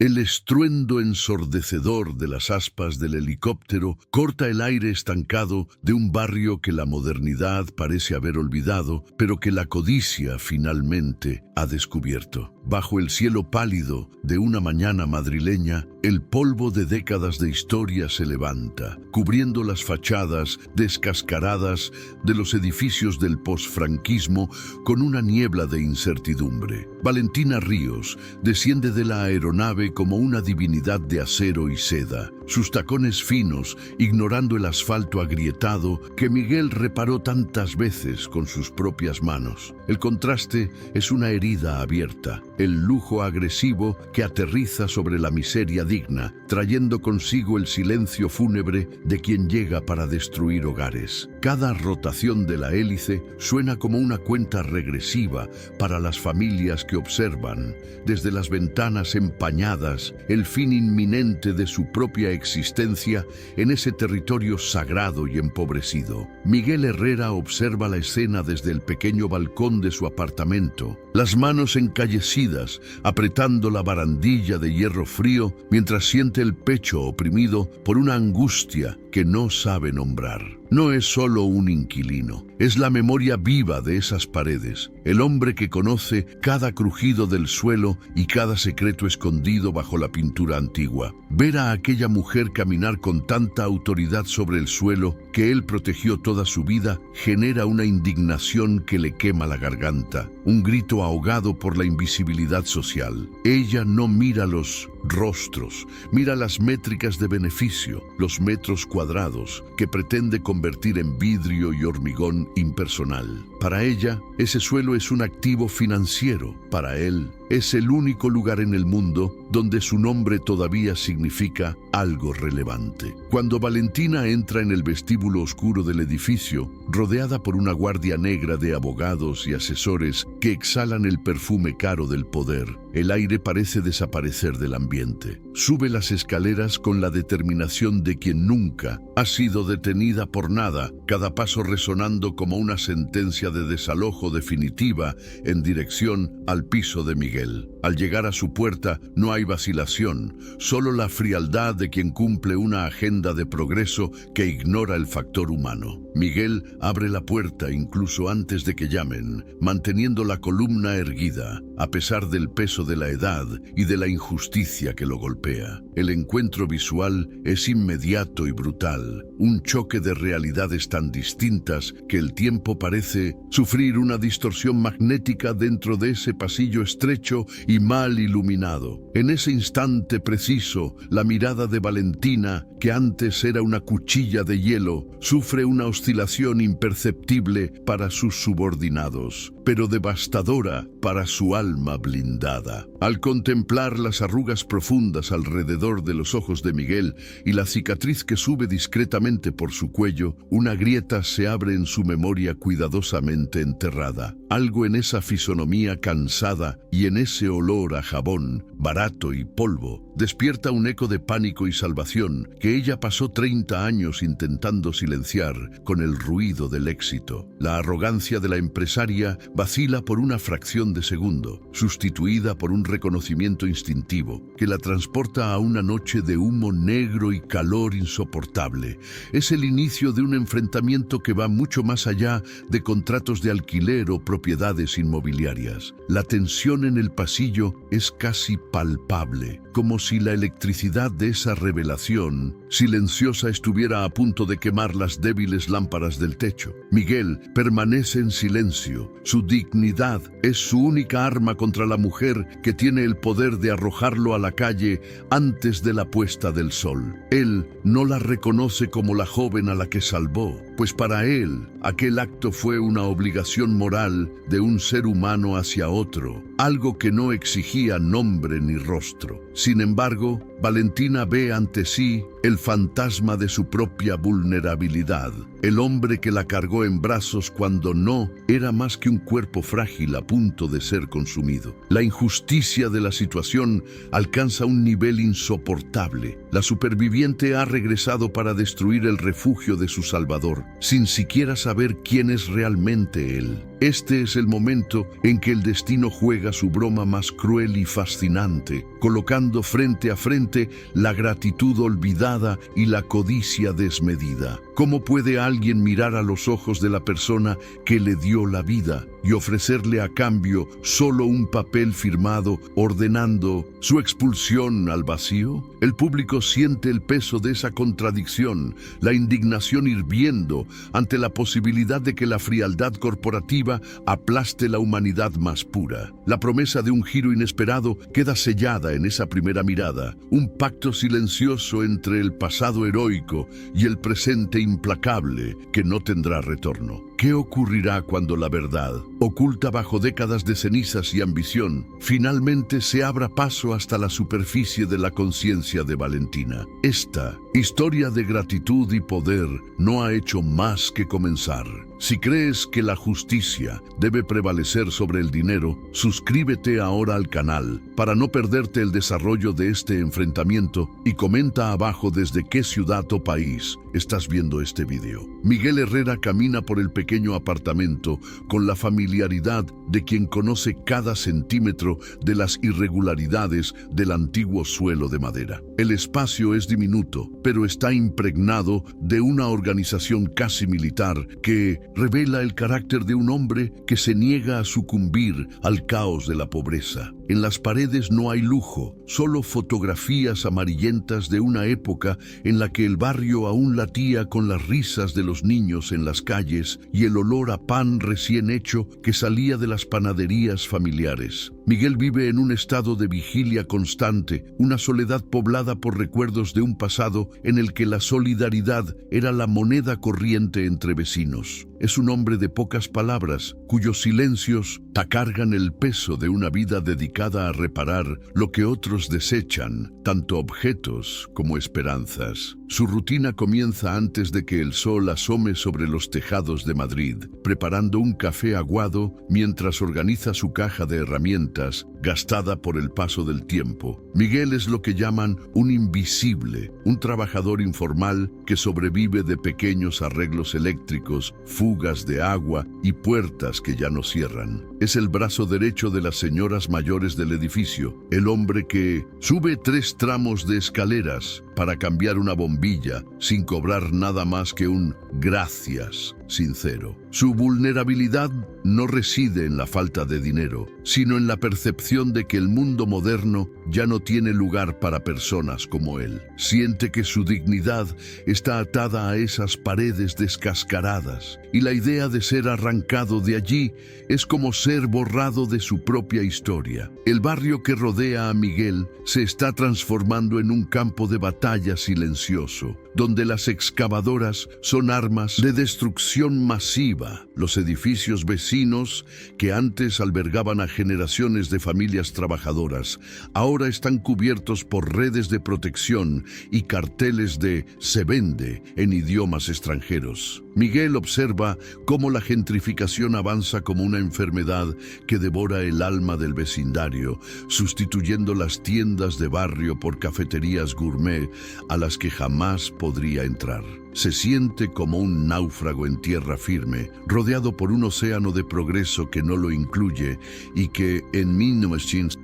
El estruendo ensordecedor de las aspas del helicóptero corta el aire estancado de un barrio que la modernidad parece haber olvidado, pero que la codicia finalmente ha descubierto. Bajo el cielo pálido de una mañana madrileña, el polvo de décadas de historia se levanta, cubriendo las fachadas descascaradas de los edificios del posfranquismo con una niebla de incertidumbre. Valentina Ríos desciende de la aeronave como una divinidad de acero y seda, sus tacones finos ignorando el asfalto agrietado que Miguel reparó tantas veces con sus propias manos. El contraste es una herida abierta, el lujo agresivo que aterriza sobre la miseria digna, trayendo consigo el silencio fúnebre de quien llega para destruir hogares. Cada rotación de la hélice suena como una cuenta regresiva para las familias que observan, desde las ventanas empañadas, el fin inminente de su propia existencia en ese territorio sagrado y empobrecido. Miguel Herrera observa la escena desde el pequeño balcón de su apartamento, las manos encallecidas, apretando la barandilla de hierro frío, mientras siente el pecho oprimido por una angustia que no sabe nombrar. No es solo un inquilino, es la memoria viva de esas paredes, el hombre que conoce cada crujido del suelo y cada secreto escondido bajo la pintura antigua. Ver a aquella mujer caminar con tanta autoridad sobre el suelo que él protegió toda su vida genera una indignación que le quema la garganta, un grito ahogado por la invisibilidad social. Ella no mira los rostros, mira las métricas de beneficio, los metros cuadrados que pretende convertir en vidrio y hormigón impersonal. Para ella, ese suelo es un activo financiero. Para él, es el único lugar en el mundo donde su nombre todavía significa algo relevante. Cuando Valentina entra en el vestíbulo oscuro del edificio, rodeada por una guardia negra de abogados y asesores que exhalan el perfume caro del poder, el aire parece desaparecer del ambiente. Sube las escaleras con la determinación de quien nunca ha sido detenida por nada, cada paso resonando como una sentencia de desalojo definitiva en dirección al piso de Miguel. Al llegar a su puerta no hay vacilación, solo la frialdad de quien cumple una agenda de progreso que ignora el factor humano. Miguel abre la puerta incluso antes de que llamen, manteniendo la columna erguida, a pesar del peso de la edad y de la injusticia que lo golpea. El encuentro visual es inmediato y brutal, un choque de realidades tan distintas que el tiempo parece sufrir una distorsión magnética dentro de ese pasillo estrecho y mal iluminado. En ese instante preciso, la mirada de Valentina, que antes era una cuchilla de hielo, sufre una oscilación imperceptible para sus subordinados, pero devastadora para su alma blindada. Al contemplar las arrugas profundas alrededor de los ojos de Miguel y la cicatriz que sube discretamente por su cuello, una grieta se abre en su memoria cuidadosamente enterrada. Algo en esa fisonomía cansada y en ese olor a jabón, barato y polvo, despierta un eco de pánico y salvación que ella pasó 30 años intentando silenciar con el ruido del éxito. La arrogancia de la empresaria vacila por una fracción de segundo, sustituida por un reconocimiento instintivo que la transporta a una noche de humo negro y calor insoportable. Es el inicio de un enfrentamiento que va mucho más allá de contratos de alquiler o propiedades inmobiliarias. La tensión en el pasillo es casi palpable, como si la electricidad de esa revelación silenciosa estuviera a punto de quemar las débiles lámparas del techo. Miguel permanece en silencio. Su dignidad es su única arma contra la mujer que tiene el poder de arrojarlo a la calle antes de la puesta del sol. Él no la reconoce como la joven a la que salvó, pues para él aquel acto fue una obligación moral de un ser humano hacia otro, algo que no exigía nombre ni rostro. Sin embargo, Valentina ve ante sí el fantasma de su propia vulnerabilidad, el hombre que la cargó en brazos cuando no era más que un cuerpo frágil a punto de ser consumido. La injusticia de la situación alcanza un nivel insoportable. La superviviente ha regresado para destruir el refugio de su salvador, sin siquiera saber quién es realmente él. Este es el momento en que el destino juega su broma más cruel y fascinante, colocando frente a frente la gratitud olvidada y la codicia desmedida. ¿Cómo puede alguien mirar a los ojos de la persona que le dio la vida y ofrecerle a cambio solo un papel firmado ordenando su expulsión al vacío? El público siente el peso de esa contradicción, la indignación hirviendo ante la posibilidad de que la frialdad corporativa aplaste la humanidad más pura. La promesa de un giro inesperado queda sellada en esa primera mirada, un pacto silencioso entre el pasado heroico y el presente implacable que no tendrá retorno. ¿Qué ocurrirá cuando la verdad, oculta bajo décadas de cenizas y ambición, finalmente se abra paso hasta la superficie de la conciencia de Valentina? Esta historia de gratitud y poder no ha hecho más que comenzar. Si crees que la justicia debe prevalecer sobre el dinero, suscríbete ahora al canal para no perderte el desarrollo de este enfrentamiento y comenta abajo desde qué ciudad o país estás viendo este video. Miguel Herrera camina por el pequeño apartamento con la familiaridad de quien conoce cada centímetro de las irregularidades del antiguo suelo de madera. El espacio es diminuto, pero está impregnado de una organización casi militar que revela el carácter de un hombre que se niega a sucumbir al caos de la pobreza. En las paredes no hay lujo, solo fotografías amarillentas de una época en la que el barrio aún latía con las risas de los niños en las calles y el olor a pan recién hecho que salía de las panaderías familiares. Miguel vive en un estado de vigilia constante, una soledad poblada por recuerdos de un pasado en el que la solidaridad era la moneda corriente entre vecinos. Es un hombre de pocas palabras, cuyos silencios cargan el peso de una vida dedicada a reparar lo que otros desechan, tanto objetos como esperanzas. Su rutina comienza antes de que el sol asome sobre los tejados de Madrid, preparando un café aguado mientras organiza su caja de herramientas, gastada por el paso del tiempo. Miguel es lo que llaman un invisible, un trabajador informal que sobrevive de pequeños arreglos eléctricos, fugas de agua y puertas que ya no cierran. Es el brazo derecho de las señoras mayores del edificio, el hombre que sube 3 tramos de escaleras para cambiar una bombilla sin cobrar nada más que un gracias sincero. Su vulnerabilidad no reside en la falta de dinero, sino en la percepción de que el mundo moderno ya no tiene lugar para personas como él. Siente que su dignidad está atada a esas paredes descascaradas, y la idea de ser arrancado de allí es como ser borrado de su propia historia. El barrio que rodea a Miguel se está transformando en un campo de batalla silencioso, donde las excavadoras son armas de destrucción masiva. Los edificios vecinos, que antes albergaban a generaciones de familias trabajadoras, ahora están cubiertos por redes de protección y carteles de "se vende" en idiomas extranjeros. Miguel observa cómo la gentrificación avanza como una enfermedad que devora el alma del vecindario, sustituyendo las tiendas de barrio por cafeterías gourmet a las que jamás podría entrar. Se siente como un náufrago en tierra firme, rodeado por un océano de progreso que no lo incluye y que, en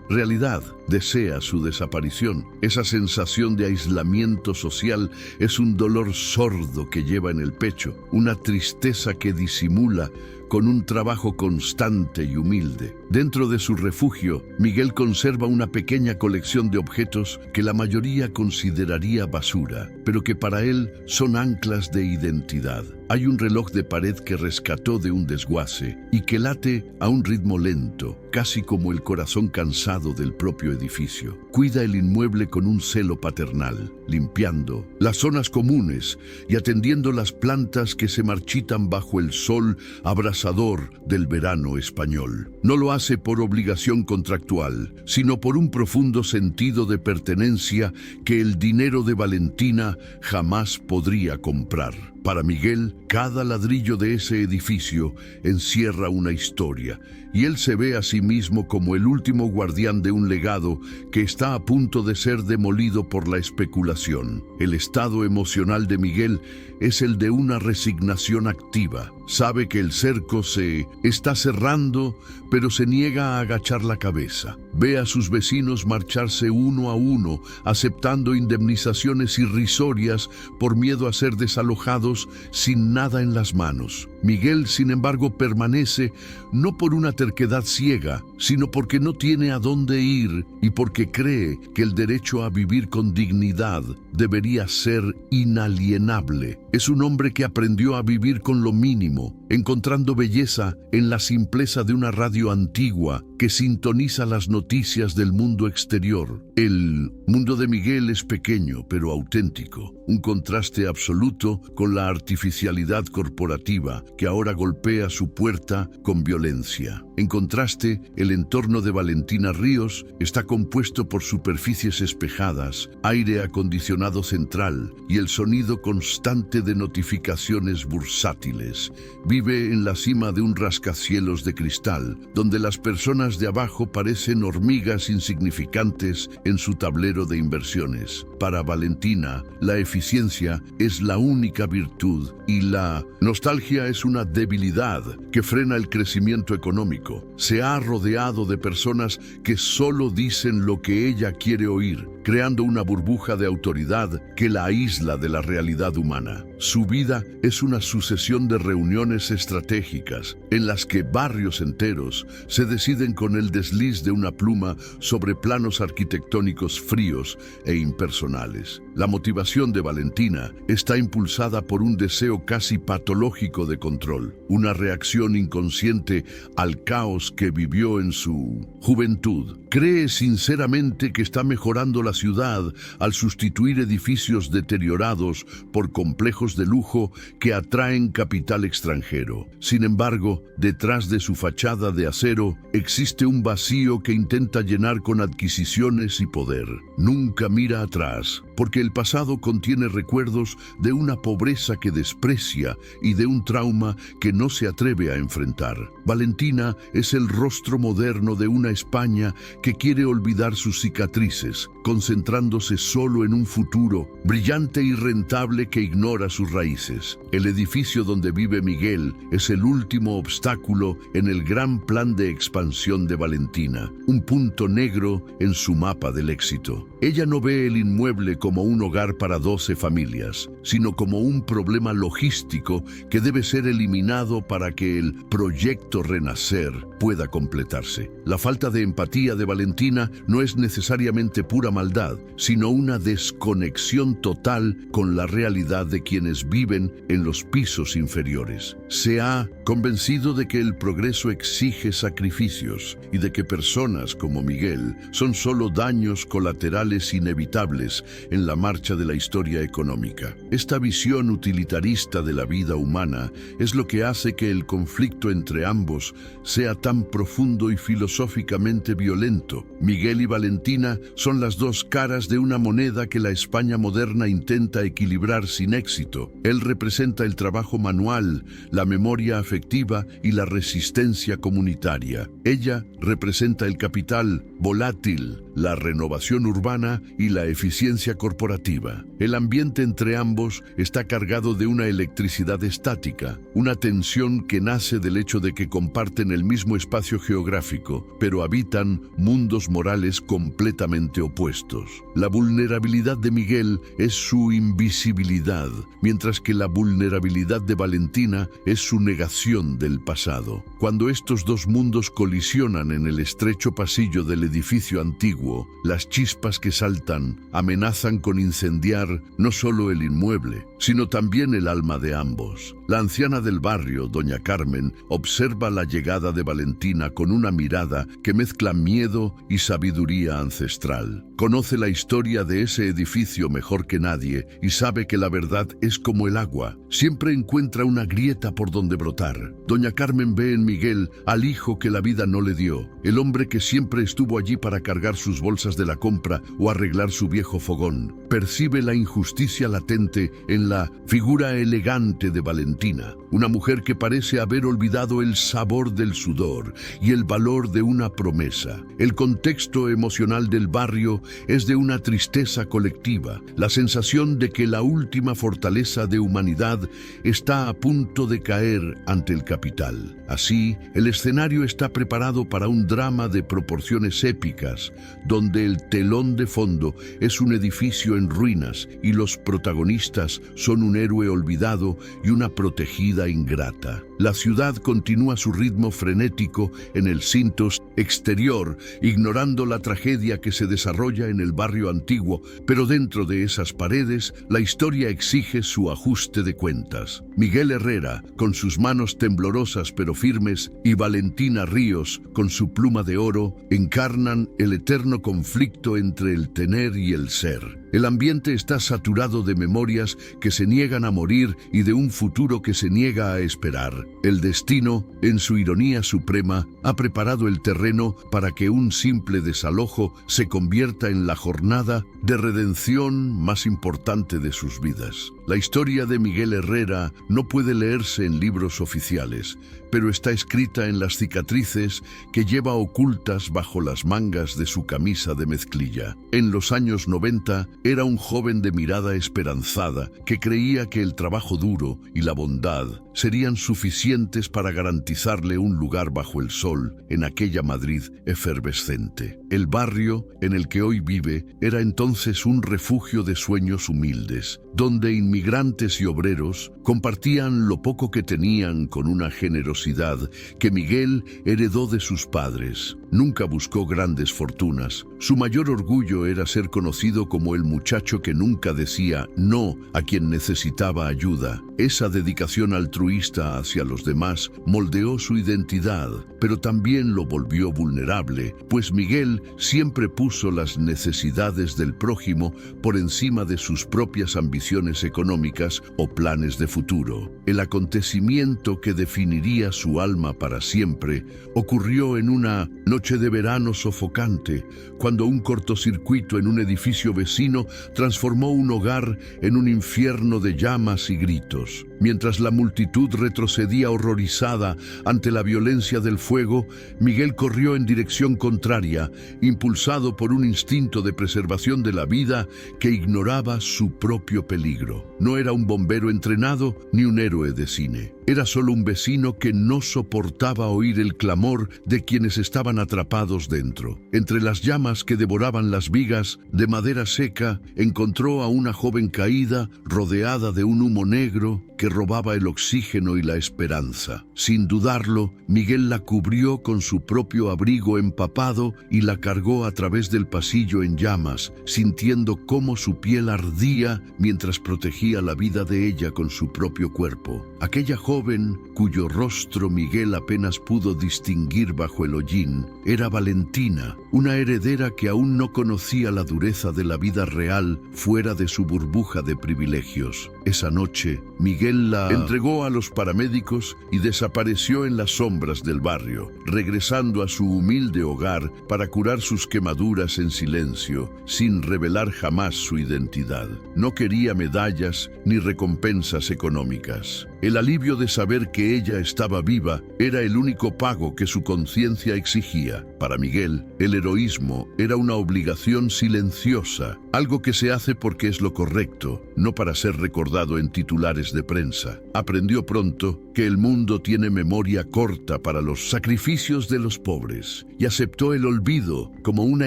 realidad, desea su desaparición. Esa sensación de aislamiento social es un dolor sordo que lleva en el pecho, una tristeza que disimula con un trabajo constante y humilde. Dentro de su refugio, Miguel conserva una pequeña colección de objetos que la mayoría consideraría basura, pero que para él son anclas de identidad. Hay un reloj de pared que rescató de un desguace y que late a un ritmo lento, casi como el corazón cansado del propio edificio. Cuida el inmueble con un celo paternal, limpiando las zonas comunes y atendiendo las plantas que se marchitan bajo el sol abrasador del verano español. No lo hace por obligación contractual, sino por un profundo sentido de pertenencia que el dinero de Valentina jamás podría comprar. Para Miguel, Cada ladrillo de ese edificio encierra una historia, y él se ve a sí mismo como el último guardián de un legado que está a punto de ser demolido por la especulación. El estado emocional de Miguel es el de una resignación activa. Sabe que el cerco se está cerrando, pero se niega a agachar la cabeza. Ve a sus vecinos marcharse uno a uno, aceptando indemnizaciones irrisorias por miedo a ser desalojados sin nada en las manos. Miguel, sin embargo, permanece no por una terquedad ciega, sino porque no tiene a dónde ir y porque cree que el derecho a vivir con dignidad debería ser inalienable. Es un hombre que aprendió a vivir con lo mínimo, encontrando belleza en la simpleza de una radio antigua que sintoniza las noticias del mundo exterior. El mundo de Miguel es pequeño, pero auténtico, un contraste absoluto con la artificialidad corporativa que ahora golpea su puerta con violencia. En contraste, el entorno de Valentina Ríos está compuesto por superficies espejadas, aire acondicionado central y el sonido constante de notificaciones bursátiles. Vive en la cima de un rascacielos de cristal, donde las personas de abajo parecen hormigas insignificantes en su tablero de inversiones. Para Valentina, la eficiencia es la única virtud y la nostalgia es una debilidad que frena el crecimiento económico. Se ha rodeado de personas que solo dicen lo que ella quiere oír, creando una burbuja de autoridad que la aísla de la realidad humana. Su vida es una sucesión de reuniones estratégicas en las que barrios enteros se deciden con el desliz de una pluma sobre planos arquitectónicos fríos e impersonales. La motivación de Valentina está impulsada por un deseo casi patológico de control, una reacción inconsciente al caos que vivió en su juventud. Cree sinceramente que está mejorando la ciudad al sustituir edificios deteriorados por complejos de lujo que atraen capital extranjero. Sin embargo, detrás de su fachada de acero existe un vacío que intenta llenar con adquisiciones y poder. Nunca mira atrás, porque el pasado contiene recuerdos de una pobreza que desprecia y de un trauma que no se atreve a enfrentar. Valentina es el rostro moderno de una España que quiere olvidar sus cicatrices, concentrándose solo en un futuro brillante y rentable que ignora sus raíces. El edificio donde vive Miguel es el último obstáculo en el gran plan de expansión de Valentina, un punto negro en su mapa del éxito. Ella no ve el inmueble como un hogar para 12 familias, sino como un problema logístico que debe ser eliminado para que el proyecto Renacer pueda completarse. La falta de empatía de Valentina no es necesariamente pura maldad, sino una desconexión total con la realidad de quienes viven en los pisos inferiores. Se ha convencido de que el progreso exige sacrificios y de que personas como Miguel son solo daños colaterales inevitables en la marcha de la historia económica. Esta visión utilitarista de la vida humana es lo que hace que el conflicto entre ambos sea tan profundo y filosóficamente violento. Miguel y Valentina son las dos caras de una moneda que la España moderna intenta equilibrar sin éxito. Él representa el trabajo manual, la memoria afectiva y la resistencia comunitaria. Ella representa el capital volátil, la renovación urbana y la eficiencia corporativa. El ambiente entre ambos está cargado de una electricidad estática, una tensión que nace del hecho de que comparten el mismo espacio geográfico, pero habitan mundos morales completamente opuestos. La vulnerabilidad de Miguel es su invisibilidad, mientras que la vulnerabilidad de Valentina es su negación del pasado. Cuando estos dos mundos colisionan en el estrecho pasillo del edificio antiguo, las chispas que saltan amenazan con incendiar no solo el inmueble, sino también el alma de ambos. La anciana del barrio, doña Carmen, observa la llegada de Valentina con una mirada que mezcla miedo y sabiduría ancestral. Conoce la historia de ese edificio mejor que nadie y sabe que la verdad es como el agua. Siempre encuentra una grieta por donde brotar. Doña Carmen ve en Miguel al hijo que la vida no le dio, el hombre que siempre estuvo allí para cargar sus bolsas de la compra o arreglar su viejo fogón. percibe la injusticia latente en la figura elegante de Valentina, una mujer que parece haber olvidado el sabor del sudor y el valor de una promesa. El contexto emocional del barrio es de una tristeza colectiva, la sensación de que la última fortaleza de humanidad está a punto de caer ante el capital. Así, el escenario está preparado para un drama de proporciones épicas, donde el telón de fondo es un edificio en ruinas y los protagonistas son un héroe olvidado y una protegida ingrata. La ciudad continúa su ritmo frenético en el Sintos exterior, ignorando la tragedia que se desarrolla en el barrio antiguo, pero dentro de esas paredes, la historia exige su ajuste de cuentas. Miguel Herrera, con sus manos temblorosas pero firmes, y Valentina Ríos, con su pluma de oro, encarnan el eterno conflicto entre el tener y el ser. El ambiente está saturado de memorias que se niegan a morir y de un futuro que se niega a esperar. El destino, en su ironía suprema, ha preparado el terreno para que un simple desalojo se convierta en la jornada de redención más importante de sus vidas. La historia de Miguel Herrera no puede leerse en libros oficiales, pero está escrita en las cicatrices que lleva ocultas bajo las mangas de su camisa de mezclilla. En los años 90, era un joven de mirada esperanzada que creía que el trabajo duro y la bondad serían suficientes para garantizarle un lugar bajo el sol en aquella Madrid efervescente. El barrio en el que hoy vive era entonces un refugio de sueños humildes, donde inmigrantes y obreros compartían lo poco que tenían con una generosidad que Miguel heredó de sus padres. Nunca buscó grandes fortunas. Su mayor orgullo era ser conocido como el muchacho que nunca decía no a quien necesitaba ayuda. Esa dedicación altruista hacia los demás moldeó su identidad, pero también lo volvió vulnerable, pues Miguel siempre puso las necesidades del prójimo por encima de sus propias ambiciones económicas o planes de futuro. El acontecimiento que definiría su alma para siempre ocurrió en una noche de verano sofocante, cuando un cortocircuito en un edificio vecino transformó un hogar en un infierno de llamas y gritos. Mientras la multitud retrocedía horrorizada ante la violencia del fuego, Miguel corrió en dirección contraria, impulsado por un instinto de preservación de la vida que ignoraba su propio peligro. No era un bombero entrenado ni un héroe de cine. Era solo un vecino que no soportaba oír el clamor de quienes estaban atrapados dentro. Entre las llamas que devoraban las vigas de madera seca, encontró a una joven caída, rodeada de un humo negro que robaba el oxígeno y la esperanza. Sin dudarlo, Miguel la cubrió con su propio abrigo empapado y la cargó a través del pasillo en llamas, sintiendo cómo su piel ardía mientras protegía la vida de ella con su propio cuerpo. Aquella joven, cuyo rostro Miguel apenas pudo distinguir bajo el hollín, era Valentina, una heredera que aún no conocía la dureza de la vida real fuera de su burbuja de privilegios. Esa noche, Miguel la entregó a los paramédicos y desapareció en las sombras del barrio, regresando a su humilde hogar para curar sus quemaduras en silencio, sin revelar jamás su identidad. No quería medallas ni recompensas económicas. El alivio de saber que ella estaba viva era el único pago que su conciencia exigía. Para Miguel, el heroísmo era una obligación silenciosa, algo que se hace porque es lo correcto, no para ser recordado en titulares de prensa. Aprendió pronto que el mundo tiene memoria corta para los sacrificios de los pobres y aceptó el olvido como una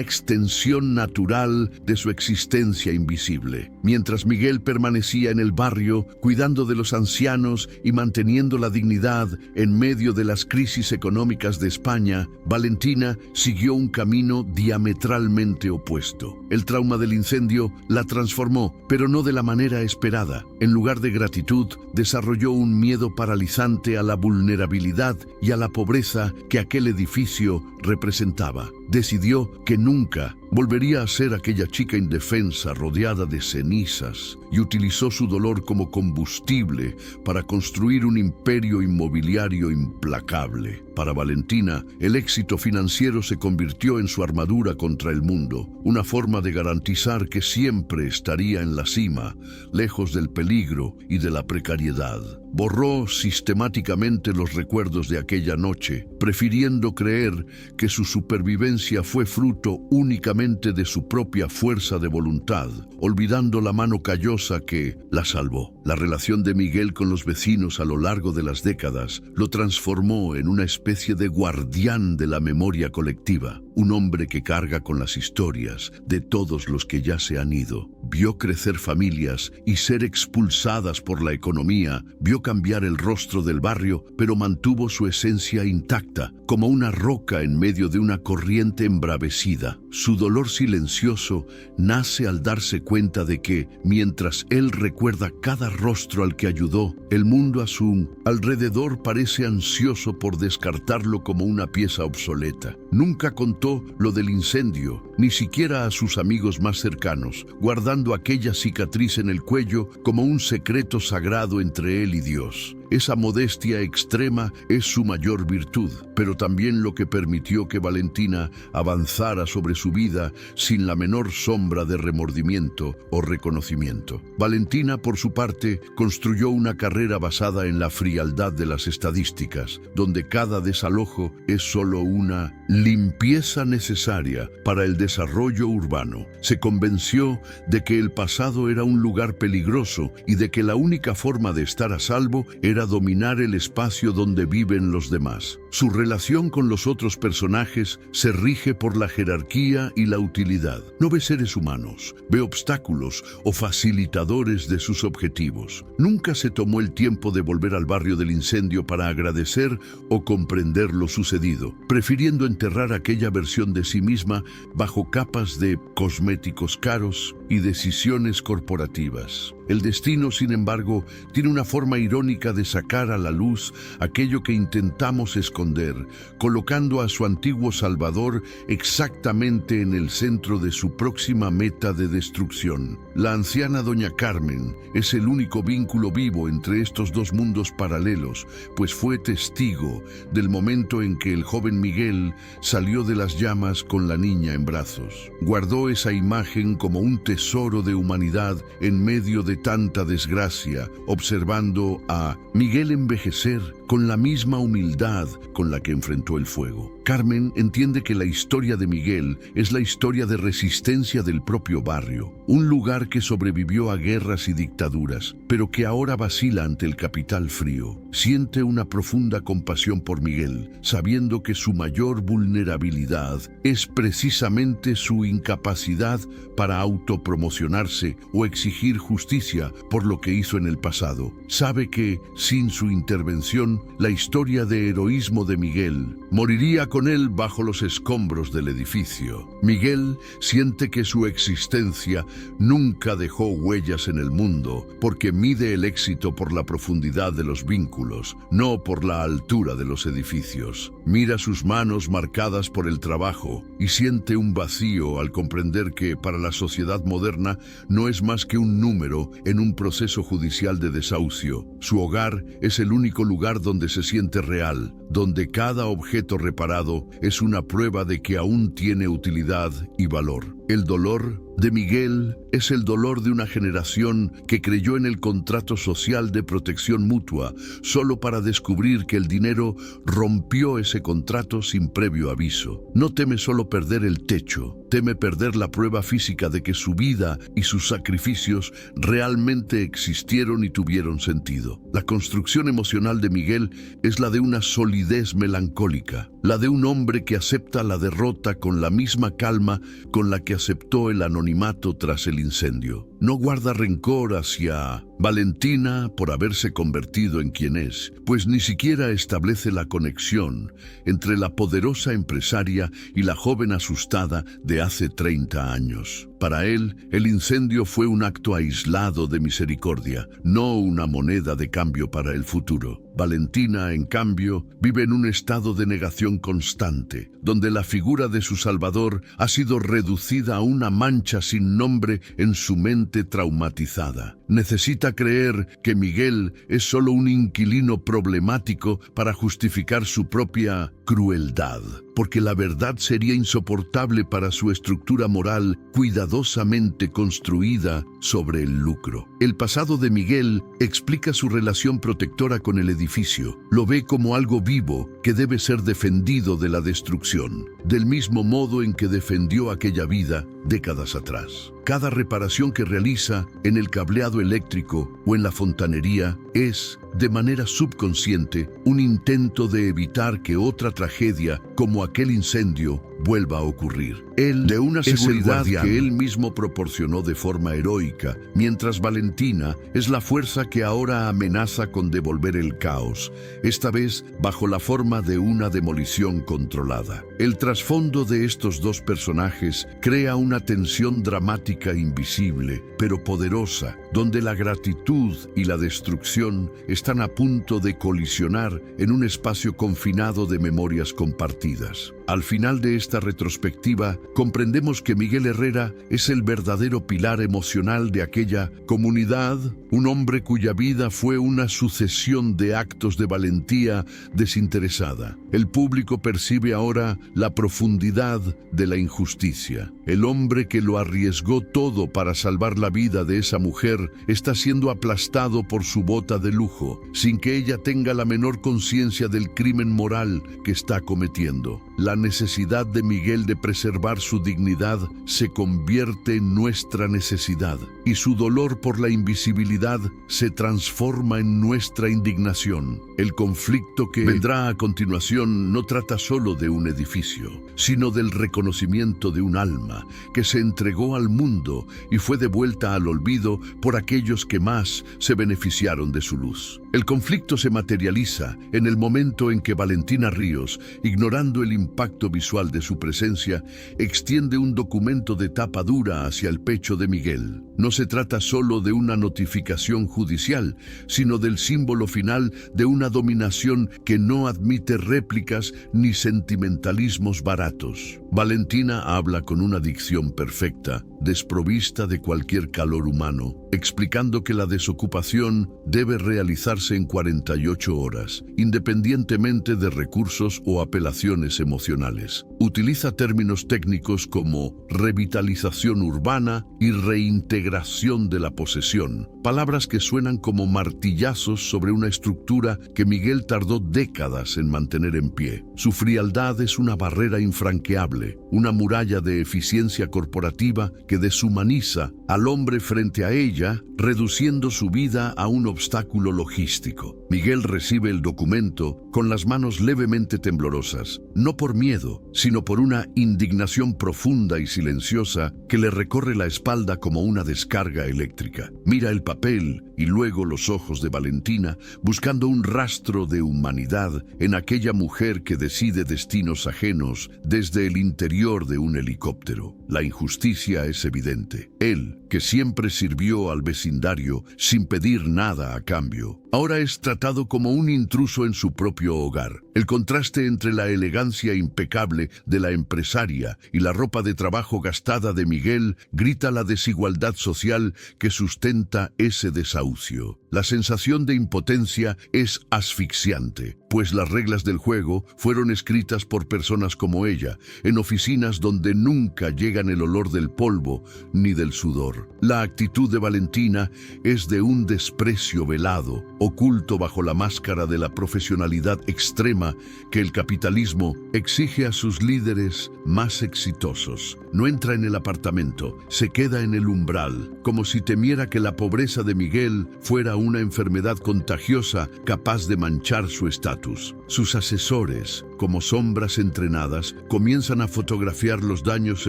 extensión natural de su existencia invisible. Mientras Miguel permanecía en el barrio, cuidando de los ancianos y manteniendo la dignidad en medio de las crisis económicas de España, Valentina siguió un camino diametralmente opuesto. El trauma del incendio la transformó, pero no de la manera esperada. En lugar de gratitud, desarrolló un miedo paralizante a la vulnerabilidad y a la pobreza que aquel edificio representaba. Decidió que nunca Volvería a ser aquella chica indefensa rodeada de cenizas y utilizó su dolor como combustible para construir un imperio inmobiliario implacable. Para Valentina, el éxito financiero se convirtió en su armadura contra el mundo, una forma de garantizar que siempre estaría en la cima, lejos del peligro y de la precariedad. Borró sistemáticamente los recuerdos de aquella noche, prefiriendo creer que su supervivencia fue fruto únicamente de su propia fuerza de voluntad, olvidando la mano callosa que la salvó. La relación de Miguel con los vecinos a lo largo de las décadas lo transformó en una especie de guardián de la memoria colectiva, un hombre que carga con las historias de todos los que ya se han ido. Vio crecer familias y ser expulsadas por la economía, vio cambiar el rostro del barrio, pero mantuvo su esencia intacta, como una roca en medio de una corriente embravecida. Su dolor silencioso nace al darse cuenta de que, mientras él recuerda cada rostro al que ayudó, el mundo a su alrededor parece ansioso por descartarlo como una pieza obsoleta. Nunca contó lo del incendio, ni siquiera a sus amigos más cercanos, guardando aquella cicatriz en el cuello como un secreto sagrado entre él y Dios. Esa modestia extrema es su mayor virtud, pero también lo que permitió que Valentina avanzara sobre su vida sin la menor sombra de remordimiento o reconocimiento. Valentina, por su parte, construyó una carrera basada en la frialdad de las estadísticas, donde cada desalojo es solo una limpieza necesaria para el desarrollo urbano. Se convenció de que el pasado era un lugar peligroso y de que la única forma de estar a salvo era dominar el espacio donde viven los demás. Su relación con los otros personajes se rige por la jerarquía y la utilidad. No ve seres humanos, ve obstáculos o facilitadores de sus objetivos. Nunca se tomó el tiempo de volver al barrio del incendio para agradecer o comprender lo sucedido, prefiriendo enterrar aquella versión de sí misma bajo capas de cosméticos caros y decisiones corporativas. El destino, sin embargo, tiene una forma irónica de sacar a la luz aquello que intentamos esconder, colocando a su antiguo salvador exactamente en el centro de su próxima meta de destrucción. La anciana doña Carmen es el único vínculo vivo entre estos dos mundos paralelos, pues fue testigo del momento en que el joven Miguel salió de las llamas con la niña en brazos. Guardó esa imagen como un tesoro de humanidad en medio de tanta desgracia, observando a Miguel envejecer con la misma humildad con la que enfrentó el fuego. Carmen entiende que la historia de Miguel es la historia de resistencia del propio barrio, un lugar que sobrevivió a guerras y dictaduras, pero que ahora vacila ante el capital frío. Siente una profunda compasión por Miguel, sabiendo que su mayor vulnerabilidad es precisamente su incapacidad para autopromocionarse o exigir justicia por lo que hizo en el pasado. Sabe que, sin su intervención, la historia de heroísmo de Miguel moriría con él bajo los escombros del edificio. Miguel siente que su existencia nunca dejó huellas en el mundo, porque mide el éxito por la profundidad de los vínculos, no por la altura de los edificios. Mira sus manos marcadas por el trabajo y siente un vacío al comprender que para la sociedad moderna no es más que un número en un proceso judicial de desahucio. Su hogar es el único lugar donde se siente real, donde cada objeto reparado es una prueba de que aún tiene utilidad y valor. El dolor de Miguel es el dolor de una generación que creyó en el contrato social de protección mutua solo para descubrir que el dinero rompió ese contrato sin previo aviso. No teme solo perder el techo, teme perder la prueba física de que su vida y sus sacrificios realmente existieron y tuvieron sentido. La construcción emocional de Miguel es la de una solidez melancólica, la de un hombre que acepta la derrota con la misma calma con la que aceptó el anonimato tras el incendio. No guarda rencor hacia Valentina por haberse convertido en quien es, pues ni siquiera establece la conexión entre la poderosa empresaria y la joven asustada de hace 30 años. Para él, el incendio fue un acto aislado de misericordia, no una moneda de cambio para el futuro. Valentina, en cambio, vive en un estado de negación constante, donde la figura de su Salvador ha sido reducida a una mancha sin nombre en su mente traumatizada. Necesita creer que Miguel es solo un inquilino problemático para justificar su propia crueldad, porque la verdad sería insoportable para su estructura moral cuidadosamente construida sobre el lucro. El pasado de Miguel explica su relación protectora con el edificio. Lo ve como algo vivo que debe ser defendido de la destrucción, del mismo modo en que defendió aquella vida décadas atrás. Cada reparación que realiza en el cableado eléctrico o en la fontanería es, de manera subconsciente, un intento de evitar que otra tragedia como aquel incendio vuelva a ocurrir. Él, de una seguridad que él mismo proporcionó de forma heroica, mientras Valentina es la fuerza que ahora amenaza con devolver el caos, esta vez bajo la forma de una demolición controlada. El trasfondo de estos dos personajes crea una tensión dramática invisible, pero poderosa, donde la gratitud y la destrucción están a punto de colisionar en un espacio confinado de memorias compartidas. Al final de esta retrospectiva, comprendemos que Miguel Herrera es el verdadero pilar emocional de aquella comunidad, un hombre cuya vida fue una sucesión de actos de valentía desinteresada. El público percibe ahora la profundidad de la injusticia. El hombre que lo arriesgó todo para salvar la vida de esa mujer está siendo aplastado por su bota de lujo, sin que ella tenga la menor conciencia del crimen moral que está cometiendo. La necesidad de Miguel de preservar su dignidad se convierte en nuestra necesidad, y su dolor por la invisibilidad se transforma en nuestra indignación. El conflicto que vendrá a continuación no trata solo de un edificio, sino del reconocimiento de un alma que se entregó al mundo y fue devuelta al olvido por aquellos que más se beneficiaron de su luz. El conflicto se materializa en el momento en que Valentina Ríos, ignorando el impacto visual de su presencia, extiende un documento de tapa dura hacia el pecho de Miguel. No se trata solo de una notificación judicial, sino del símbolo final de una dominación que no admite réplicas ni sentimentalismos baratos. Valentina habla con una dicción perfecta, desprovista de cualquier calor humano, explicando que la desocupación debe realizarse en 48 horas, independientemente de recursos o apelaciones emocionales. Utiliza términos técnicos como revitalización urbana y reintegración de la posesión, palabras que suenan como martillazos sobre una estructura que Miguel tardó décadas en mantener en pie. Su frialdad es una barrera infranqueable, una muralla de eficiencia corporativa que deshumaniza al hombre frente a ella, reduciendo su vida a un obstáculo logístico. Miguel recibe el documento con las manos levemente temblorosas, no por miedo, sino por una indignación profunda y silenciosa que le recorre la espalda como una descarga eléctrica. Mira el papel y luego los ojos de Valentina, buscando un rastro de humanidad en aquella mujer que decide destinos ajenos desde el interior de un helicóptero. La injusticia es evidente. Él, que siempre sirvió al vecindario sin pedir nada a cambio, ahora es tratado como un intruso en su propio hogar. El contraste entre la elegancia impecable de la empresaria y la ropa de trabajo gastada de Miguel grita la desigualdad social que sustenta ese desahucio. La sensación de impotencia es asfixiante, pues las reglas del juego fueron escritas por personas como ella, en oficinas donde nunca llegan el olor del polvo ni del sudor. La actitud de Valentina es de un desprecio velado, oculto bajo la máscara de la profesionalidad extrema que el capitalismo exige a sus líderes más exitosos. No entra en el apartamento, se queda en el umbral, como si temiera que la pobreza de Miguel fuera una enfermedad contagiosa capaz de manchar su estatus. Sus asesores, como sombras entrenadas, comienzan a fotografiar los daños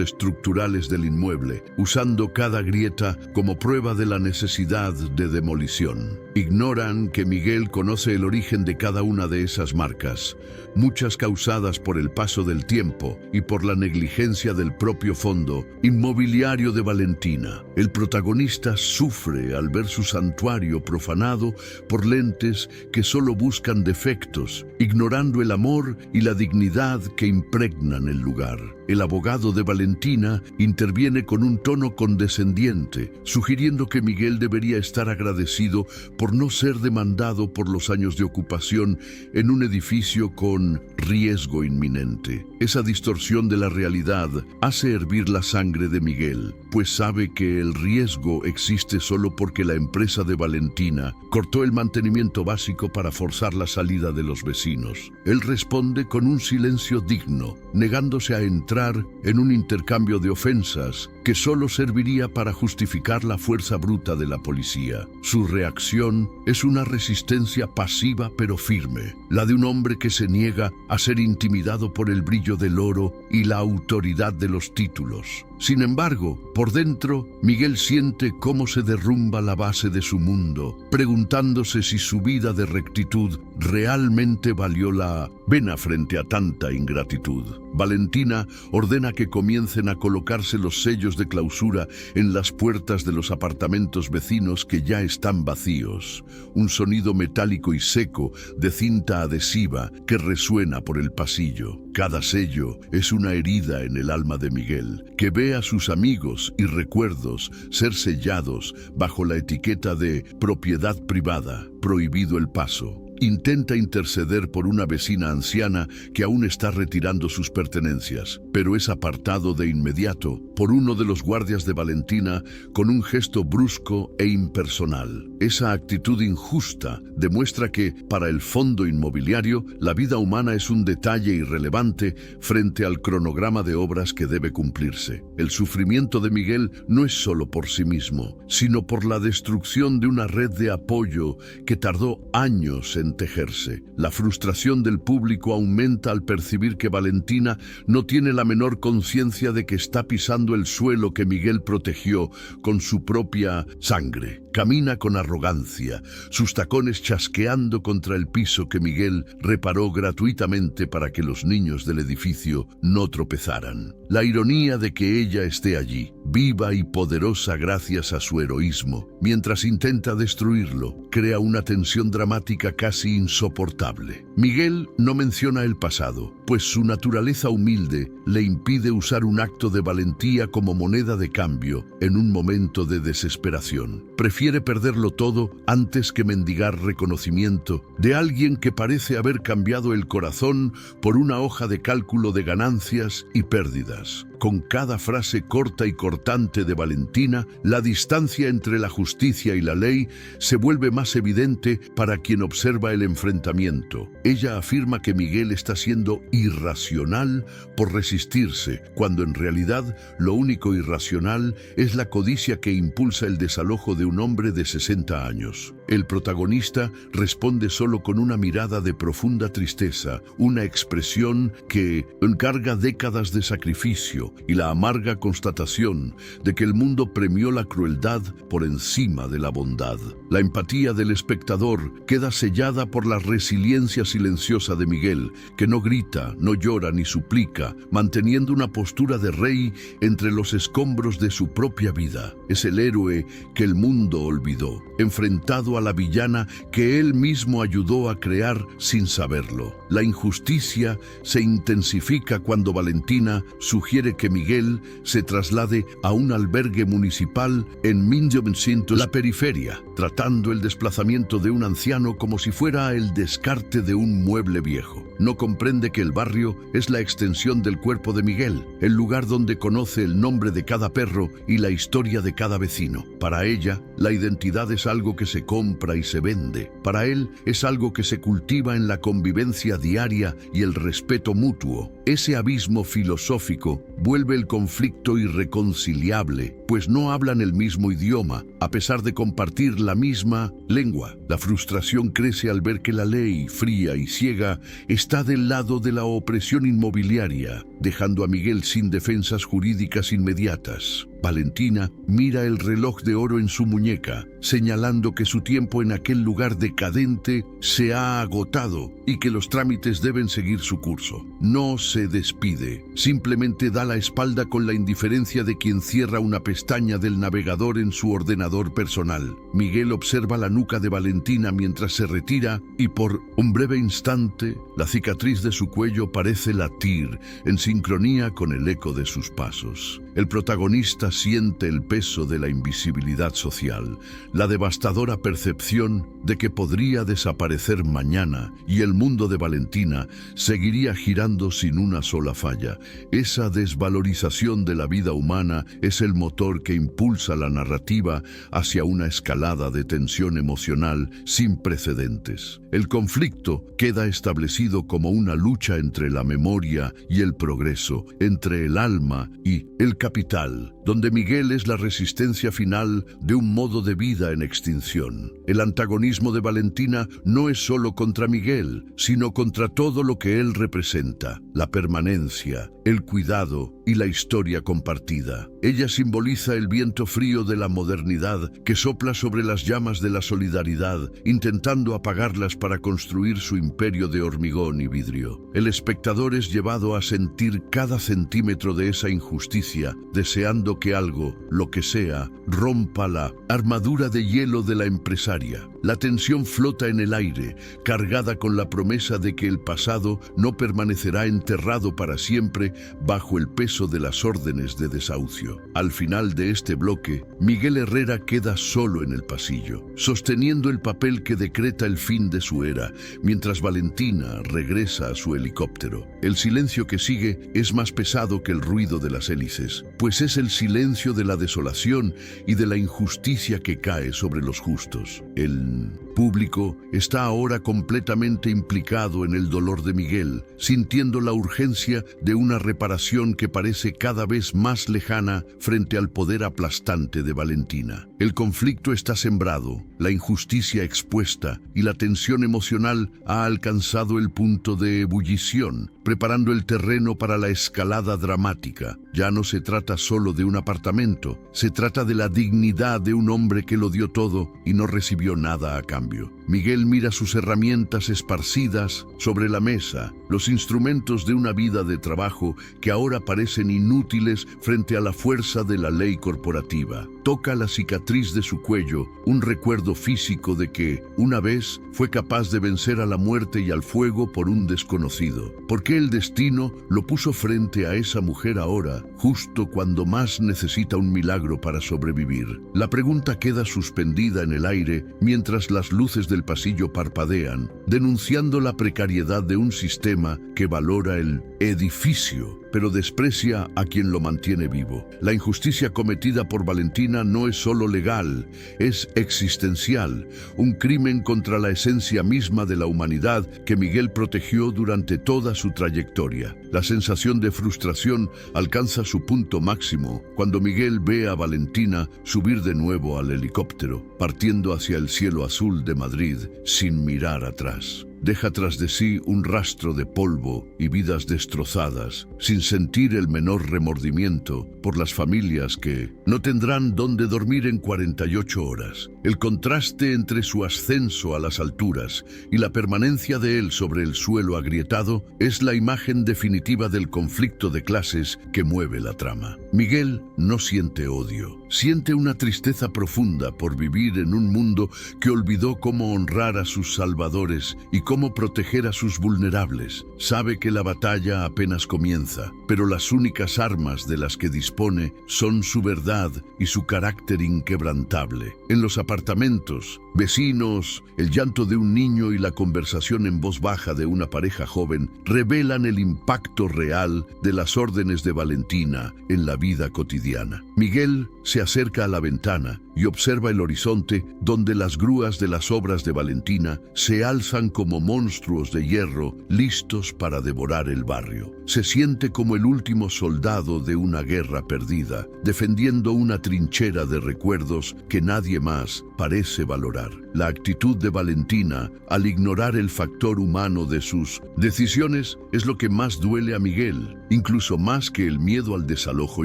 estructurales del inmueble, usando cada grieta como prueba de la necesidad de demolición. Ignoran que Miguel conoce el origen de cada una de esas marcas, muchas causadas por el paso del tiempo y por la negligencia del propio fondo inmobiliario de Valentina. El protagonista sufre al ver su santuario profanado por lentes que solo buscan defectos, ignorando el amor y la dignidad que impregnan el lugar. El abogado de Valentina interviene con un tono condescendiente, sugiriendo que Miguel debería estar agradecido por no ser demandado por los años de ocupación en un edificio con riesgo inminente. Esa distorsión de la realidad hace hervir la sangre de Miguel, pues sabe que el riesgo existe solo porque la empresa de Valentina cortó el mantenimiento básico para forzar la salida de los vecinos. Él responde con un silencio digno, negándose a entrar en un intercambio de ofensas que solo serviría para justificar la fuerza bruta de la policía. Su reacción es una resistencia pasiva pero firme, la de un hombre que se niega a ser intimidado por el brillo del oro y la autoridad de los títulos. Sin embargo, por dentro, Miguel siente cómo se derrumba la base de su mundo, preguntándose si su vida de rectitud realmente valió la pena frente a tanta ingratitud. Valentina ordena que comiencen a colocarse los sellos de clausura en las puertas de los apartamentos vecinos que ya están vacíos. Un sonido metálico y seco de cinta adhesiva que resuena por el pasillo. Cada sello es una herida en el alma de Miguel, que ve a sus amigos y recuerdos ser sellados bajo la etiqueta de propiedad privada, prohibido el paso. Intenta interceder por una vecina anciana que aún está retirando sus pertenencias, pero es apartado de inmediato por uno de los guardias de Valentina con un gesto brusco e impersonal. Esa actitud injusta demuestra que, para el fondo inmobiliario, la vida humana es un detalle irrelevante frente al cronograma de obras que debe cumplirse. El sufrimiento de Miguel no es solo por sí mismo, sino por la destrucción de una red de apoyo que tardó años en tejerse. La frustración del público aumenta al percibir que Valentina no tiene la menor conciencia de que está pisando el suelo que Miguel protegió con su propia sangre. Camina con arrogancia, sus tacones chasqueando contra el piso que Miguel reparó gratuitamente para que los niños del edificio no tropezaran. La ironía de que ella esté allí, viva y poderosa gracias a su heroísmo, mientras intenta destruirlo, crea una tensión dramática casi insoportable. Miguel no menciona el pasado, pues su naturaleza humilde le impide usar un acto de valentía como moneda de cambio en un momento de desesperación. Prefiere perderlo todo antes que mendigar reconocimiento de alguien que parece haber cambiado el corazón por una hoja de cálculo de ganancias y pérdidas. Con cada frase corta y cortante de Valentina, la distancia entre la justicia y la ley se vuelve más evidente para quien observa el enfrentamiento. Ella afirma que Miguel está siendo irracional por resistirse, cuando en realidad lo único irracional es la codicia que impulsa el desalojo de un hombre de 60 años. El protagonista responde solo con una mirada de profunda tristeza, una expresión que encarga décadas de sacrificio y la amarga constatación de que el mundo premió la crueldad por encima de la bondad. La empatía del espectador queda sellada por la resiliencia silenciosa de Miguel, que no grita, no llora ni suplica, manteniendo una postura de rey entre los escombros de su propia vida. Es el héroe que el mundo olvidó, enfrentado a la villana que él mismo ayudó a crear sin saberlo. La injusticia se intensifica cuando Valentina sugiere que Miguel se traslade a un albergue municipal en 1900, la periferia, tratando el desplazamiento de un anciano como si fuera el descarte de un mueble viejo. No comprende que el barrio es la extensión del cuerpo de Miguel, el lugar donde conoce el nombre de cada perro y la historia de cada vecino. Para ella, la identidad es algo que se compra y se vende. Para él, es algo que se cultiva en la convivencia diaria y el respeto mutuo. Ese abismo filosófico vuelve el conflicto irreconciliable, pues no hablan el mismo idioma, a pesar de compartir la misma lengua. La frustración crece al ver que la ley, fría y ciega, está del lado de la opresión inmobiliaria, dejando a Miguel sin defensas jurídicas inmediatas. Valentina mira el reloj de oro en su muñeca, señalando que su tiempo en aquel lugar decadente se ha agotado y que los trámites deben seguir su curso. No se despide, simplemente da la espalda con la indiferencia de quien cierra una pestaña del navegador en su ordenador personal. Miguel observa la nuca de Valentina mientras se retira y por un breve instante la cicatriz de su cuello parece latir en sincronía con el eco de sus pasos. El protagonista siente el peso de la invisibilidad social, la devastadora percepción de que podría desaparecer mañana y el mundo de Valentina seguiría girando sin una sola falla. Esa desvalorización de la vida humana es el motor que impulsa la narrativa hacia una escalada de tensión emocional sin precedentes. El conflicto queda establecido como una lucha entre la memoria y el progreso, entre el alma y el capital, donde Miguel es la resistencia final de un modo de vida en extinción. El antagonismo de Valentina no es solo contra Miguel, sino contra todo lo que él representa: la permanencia, el cuidado y la historia compartida. Ella simboliza el viento frío de la modernidad que sopla sobre las llamas de la solidaridad, intentando apagarlas para construir su imperio de hormigón y vidrio. El espectador es llevado a sentir cada centímetro de esa injusticia, deseando que algo, lo que sea, rompa la armadura de hielo de la empresaria. La tensión flota en el aire, cargada con la promesa de que el pasado no permanecerá enterrado para siempre bajo el peso de las órdenes de desahucio. Al final de este bloque, Miguel Herrera queda solo en el pasillo, sosteniendo el papel que decreta el fin de su era, mientras Valentina regresa a su helicóptero. El silencio que sigue es más pesado que el ruido de las hélices, pues es el silencio de la desolación y de la injusticia que cae sobre los justos. El público está ahora completamente implicado en el dolor de Miguel, sintiendo la urgencia de una reparación que parece cada vez más lejana frente al poder aplastante de Valentina. El conflicto está sembrado, la injusticia expuesta y la tensión emocional ha alcanzado el punto de ebullición, preparando el terreno para la escalada dramática. Ya no se trata solo de un apartamento, se trata de la dignidad de un hombre que lo dio todo y no recibió nada a cambio. Miguel mira sus herramientas esparcidas sobre la mesa, los instrumentos de una vida de trabajo que ahora parecen inútiles frente a la fuerza de la ley corporativa. Toca la cicatriz de su cuello, un recuerdo físico de que, una vez, fue capaz de vencer a la muerte y al fuego por un desconocido. ¿Por qué el destino lo puso frente a esa mujer ahora, justo cuando más necesita un milagro para sobrevivir? La pregunta queda suspendida en el aire mientras las luces del pasillo parpadean, denunciando la precariedad de un sistema que valora el edificio, pero desprecia a quien lo mantiene vivo. La injusticia cometida por Valentina no es solo legal, es existencial, un crimen contra la esencia misma de la humanidad que Miguel protegió durante toda su trayectoria. La sensación de frustración alcanza su punto máximo cuando Miguel ve a Valentina subir de nuevo al helicóptero, partiendo hacia el cielo azul de Madrid sin mirar atrás. Deja tras de sí un rastro de polvo y vidas destrozadas, sin sentir el menor remordimiento por las familias que no tendrán dónde dormir en 48 horas. El contraste entre su ascenso a las alturas y la permanencia de él sobre el suelo agrietado es la imagen definitiva del conflicto de clases que mueve la trama. Miguel no siente odio, siente una tristeza profunda por vivir en un mundo que olvidó cómo honrar a sus salvadores y cómo proteger a sus vulnerables. Sabe que la batalla apenas comienza, pero las únicas armas de las que dispone son su verdad y su carácter inquebrantable. En los apartamentos, vecinos, el llanto de un niño y la conversación en voz baja de una pareja joven revelan el impacto real de las órdenes de Valentina en la vida cotidiana. Miguel se acerca a la ventana y observa el horizonte donde las grúas de las obras de Valentina se alzan como monstruos de hierro listos para devorar el barrio. Se siente como el último soldado de una guerra perdida, defendiendo una trinchera de recuerdos que nadie más parece valorar. La actitud de Valentina, al ignorar el factor humano de sus decisiones, es lo que más duele a Miguel, incluso más que el miedo al desalojo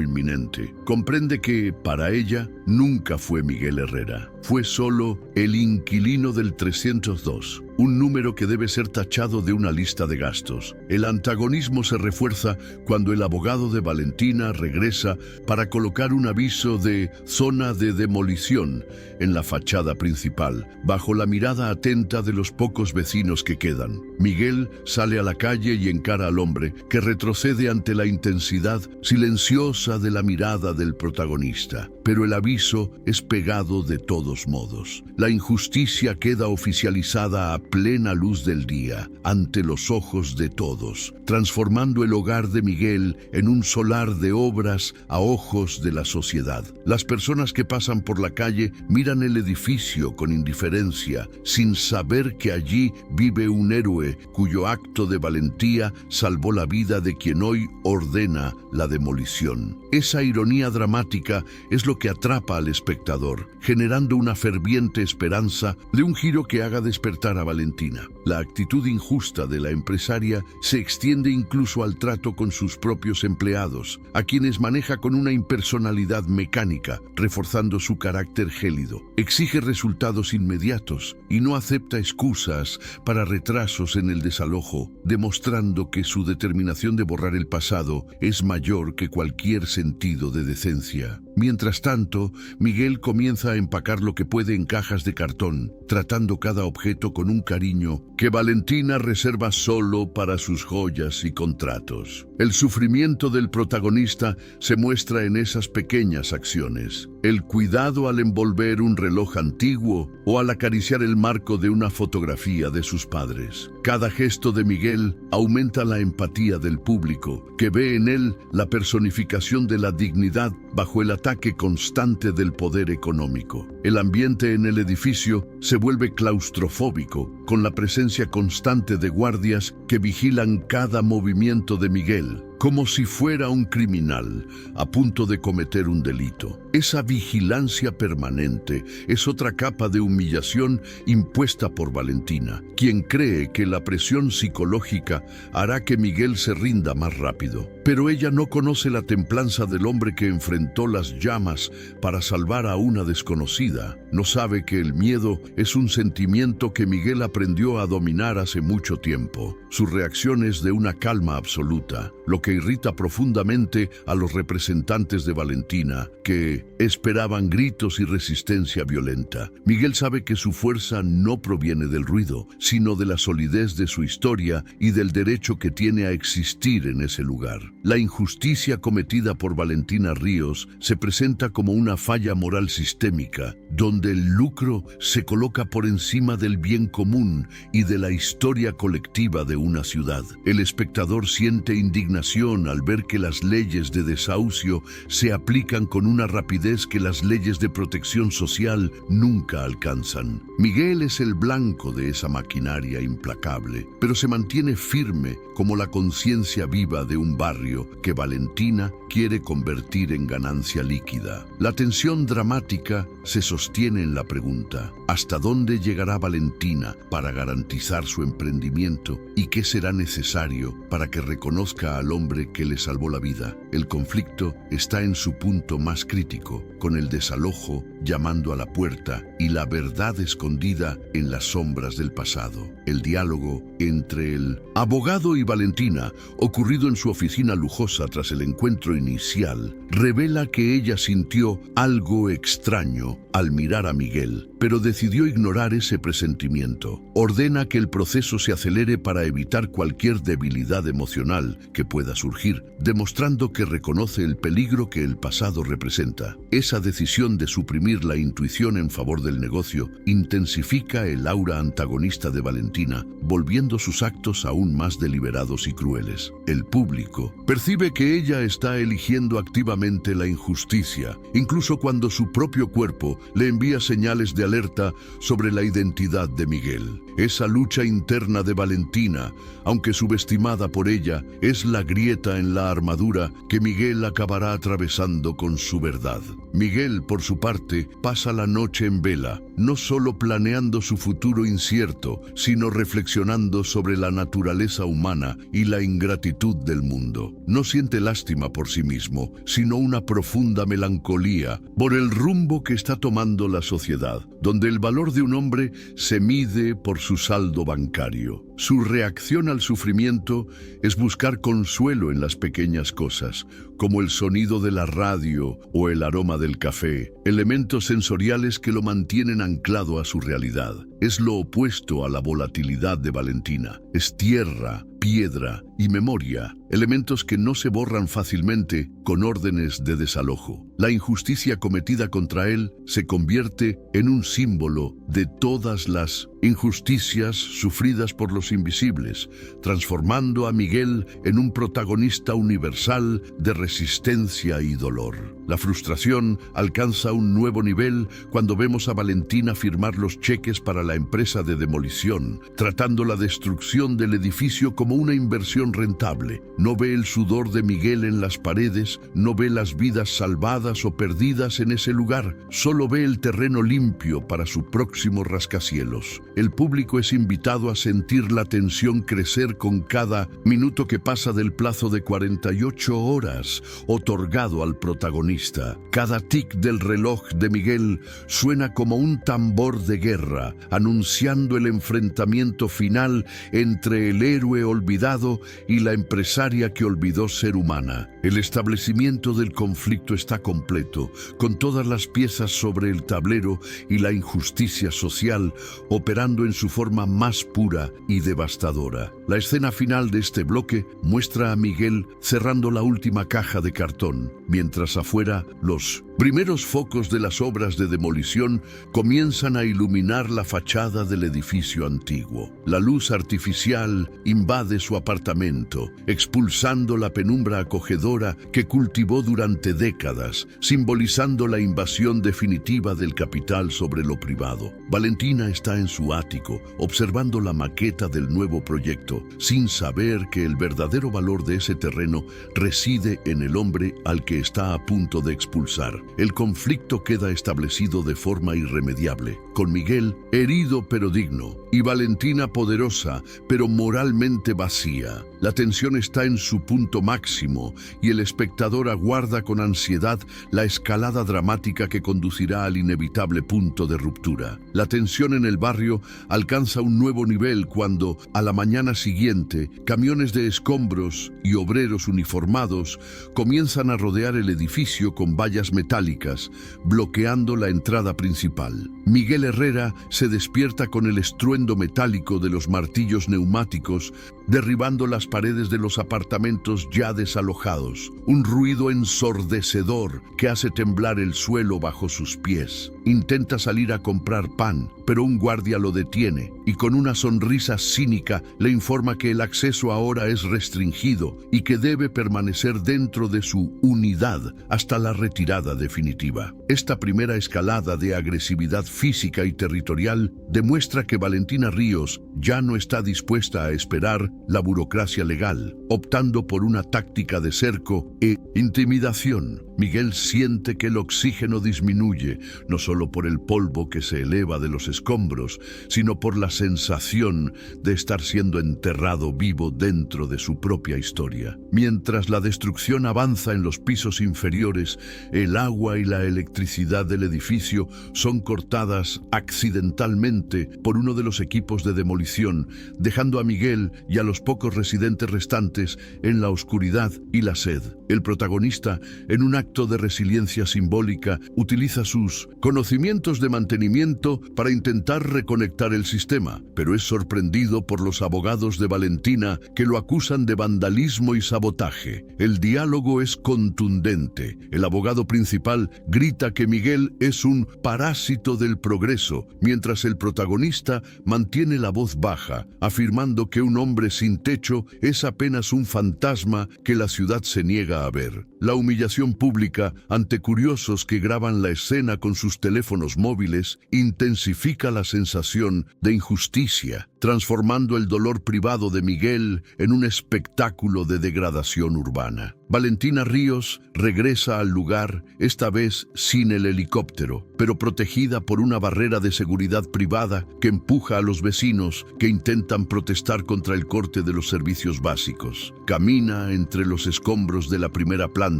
inminente. Comprende que, para ella, nunca fue Miguel Herrera. Fue solo el inquilino del 302, un número que debe ser tachado de una lista de gastos. El antagonismo se refuerza cuando el abogado de Valentina regresa para colocar un aviso de zona de demolición en la fachada principal, bajo la mirada atenta de los pocos vecinos que quedan. Miguel sale a la calle y encara al hombre, que retrocede ante la intensidad silenciosa de la mirada del protagonista. Pero el aviso es pegado de todos modos. La injusticia queda oficializada a plena luz del día, ante los ojos de todos, transformando el hogar de Miguel en un solar de obras a ojos de la sociedad. Las personas que pasan por la calle miran el edificio con indiferencia, sin saber que allí vive un héroe cuyo acto de valentía salvó la vida de quien hoy ordena la demolición. Esa ironía dramática es lo que atrapa al espectador, generando una ferviente esperanza de un giro que haga despertar a Valentina. La actitud injusta de la empresaria se extiende incluso al trato con sus propios empleados, a quienes maneja con una impersonalidad mecánica, reforzando su carácter gélido. Exige resultados inmediatos y no acepta excusas para retrasos en el desalojo, demostrando que su determinación de borrar el pasado es mayor que cualquier sentido de decencia. Mientras tanto, Miguel comienza a empacar lo que puede en cajas de cartón, tratando cada objeto con un cariño que Valentina reserva solo para sus joyas y contratos. El sufrimiento del protagonista se muestra en esas pequeñas acciones. El cuidado al envolver un reloj antiguo o al acariciar el marco de una fotografía de sus padres. Cada gesto de Miguel aumenta la empatía del público, que ve en él la personificación de la dignidad bajo el ataque constante del poder económico. El ambiente en el edificio se vuelve claustrofóbico, con la presencia constante de guardias que vigilan cada movimiento de Miguel, como si fuera un criminal a punto de cometer un delito. Esa vigilancia permanente es otra capa de humillación impuesta por Valentina, quien cree que la presión psicológica hará que Miguel se rinda más rápido. Pero ella no conoce la templanza del hombre que enfrentó las llamas para salvar a una desconocida. No sabe que el miedo es un sentimiento que Miguel aprendió a dominar hace mucho tiempo. Su reacción es de una calma absoluta, lo que irrita profundamente a los representantes de Valentina, que esperaban gritos y resistencia violenta. Miguel sabe que su fuerza no proviene del ruido, sino de la solidez de su historia y del derecho que tiene a existir en ese lugar. La injusticia cometida por Valentina Ríos se presenta como una falla moral sistémica, donde el lucro se coloca por encima del bien común y de la historia colectiva de una ciudad. El espectador siente indignación al ver que las leyes de desahucio se aplican con una rapidez que las leyes de protección social nunca alcanzan. Miguel es el blanco de esa maquinaria implacable, pero se mantiene firme como la conciencia viva de un barrio que Valentina quiere convertir en ganancia líquida. La tensión dramática se sostiene en la pregunta: ¿hasta dónde llegará Valentina para garantizar su emprendimiento y qué será necesario para que reconozca al hombre que le salvó la vida? El conflicto está en su punto más crítico, con el desalojo llamando a la puerta y la verdad escondida en las sombras del pasado. El diálogo entre el abogado y Valentina, ocurrido en su oficina lujosa tras el encuentro inicial, revela que ella sintió algo extraño al mirar a Miguel, pero decidió ignorar ese presentimiento. Ordena que el proceso se acelere para evitar cualquier debilidad emocional que pueda pueda surgir, demostrando que reconoce el peligro que el pasado representa. Esa decisión de suprimir la intuición en favor del negocio intensifica el aura antagonista de Valentina, volviendo sus actos aún más deliberados y crueles. El público percibe que ella está eligiendo activamente la injusticia, incluso cuando su propio cuerpo le envía señales de alerta sobre la identidad de Miguel. Esa lucha interna de Valentina, aunque subestimada por ella, es la grieta en la armadura que Miguel acabará atravesando con su verdad. Miguel, por su parte, pasa la noche en vela, no solo planeando su futuro incierto, sino reflexionando sobre la naturaleza humana y la ingratitud del mundo. No siente lástima por sí mismo, sino una profunda melancolía por el rumbo que está tomando la sociedad, donde el valor de un hombre se mide por su saldo bancario. Su reacción al sufrimiento es buscar consuelo en las pequeñas cosas, como el sonido de la radio o el aroma del café, elementos sensoriales que lo mantienen anclado a su realidad. Es lo opuesto a la volatilidad de Valentina. Es tierra, piedra y memoria, elementos que no se borran fácilmente con órdenes de desalojo. La injusticia cometida contra él se convierte en un símbolo de todas las injusticias sufridas por los invisibles, transformando a Miguel en un protagonista universal de resistencia y dolor. La frustración alcanza un nuevo nivel cuando vemos a Valentina firmar los cheques para la empresa de demolición, tratando la destrucción del edificio como una inversión rentable. No ve el sudor de Miguel en las paredes, no ve las vidas salvadas o perdidas en ese lugar, solo ve el terreno limpio para su próximo rascacielos. El público es invitado a sentir la tensión crecer con cada minuto que pasa del plazo de 48 horas otorgado al protagonista. Cada tic del reloj de Miguel suena como un tambor de guerra, anunciando el enfrentamiento final entre el héroe olvidado y la empresaria que olvidó ser humana. El establecimiento del conflicto está completo, con todas las piezas sobre el tablero y la injusticia social operando en su forma más pura y devastadora. La escena final de este bloque muestra a Miguel cerrando la última caja de cartón, mientras afuera los primeros focos de las obras de demolición comienzan a iluminar la fachada del edificio antiguo. La luz artificial invade su apartamento, expulsando la penumbra acogedora que cultivó durante décadas, simbolizando la invasión definitiva del capital sobre lo privado. Valentina está en su ático, observando la maqueta del nuevo proyecto, sin saber que el verdadero valor de ese terreno reside en el hombre al que está a punto de expulsar. El conflicto queda establecido de forma irremediable, con Miguel herido pero digno, y Valentina poderosa pero moralmente vacía. La tensión está en su punto máximo y el espectador aguarda con ansiedad la escalada dramática que conducirá al inevitable punto de ruptura. La tensión en el barrio alcanza un nuevo nivel cuando, a la mañana siguiente, camiones de escombros y obreros uniformados comienzan a rodear el edificio con vallas metálicas, bloqueando la entrada principal. Miguel Herrera se despierta con el estruendo metálico de los martillos neumáticos, derribando las paredes de los apartamentos ya desalojados, un ruido ensordecedor que hace temblar el suelo bajo sus pies. Intenta salir a comprar pan, pero un guardia lo detiene y con una sonrisa cínica le informa que el acceso ahora es restringido y que debe permanecer dentro de su unidad hasta la retirada definitiva. Esta primera escalada de agresividad física y territorial demuestra que Valentina Ríos ya no está dispuesta a esperar la burocracia legal, optando por una táctica de cerco e intimidación. Miguel siente que el oxígeno disminuye, no solo por el polvo que se eleva de los escombros, sino por la sensación de estar siendo enterrado vivo dentro de su propia historia. Mientras la destrucción avanza en los pisos inferiores, el agua y la electricidad del edificio son cortadas accidentalmente por uno de los equipos de demolición, dejando a Miguel y a los pocos residentes restantes en la oscuridad y la sed. El protagonista, en un acto acto de resiliencia simbólica, utiliza sus conocimientos de mantenimiento para intentar reconectar el sistema, pero es sorprendido por los abogados de Valentina que lo acusan de vandalismo y sabotaje. El diálogo es contundente. El abogado principal grita que Miguel es un parásito del progreso, mientras el protagonista mantiene la voz baja, afirmando que un hombre sin techo es apenas un fantasma que la ciudad se niega a ver. La humillación pública ante curiosos que graban la escena con sus teléfonos móviles intensifica la sensación de injusticia, transformando el dolor privado de Miguel en un espectáculo de degradación urbana. Valentina Ríos regresa al lugar, esta vez sin el helicóptero, pero protegida por una barrera de seguridad privada que empuja a los vecinos que intentan protestar contra el corte de los servicios básicos. Camina entre los escombros de la primera planta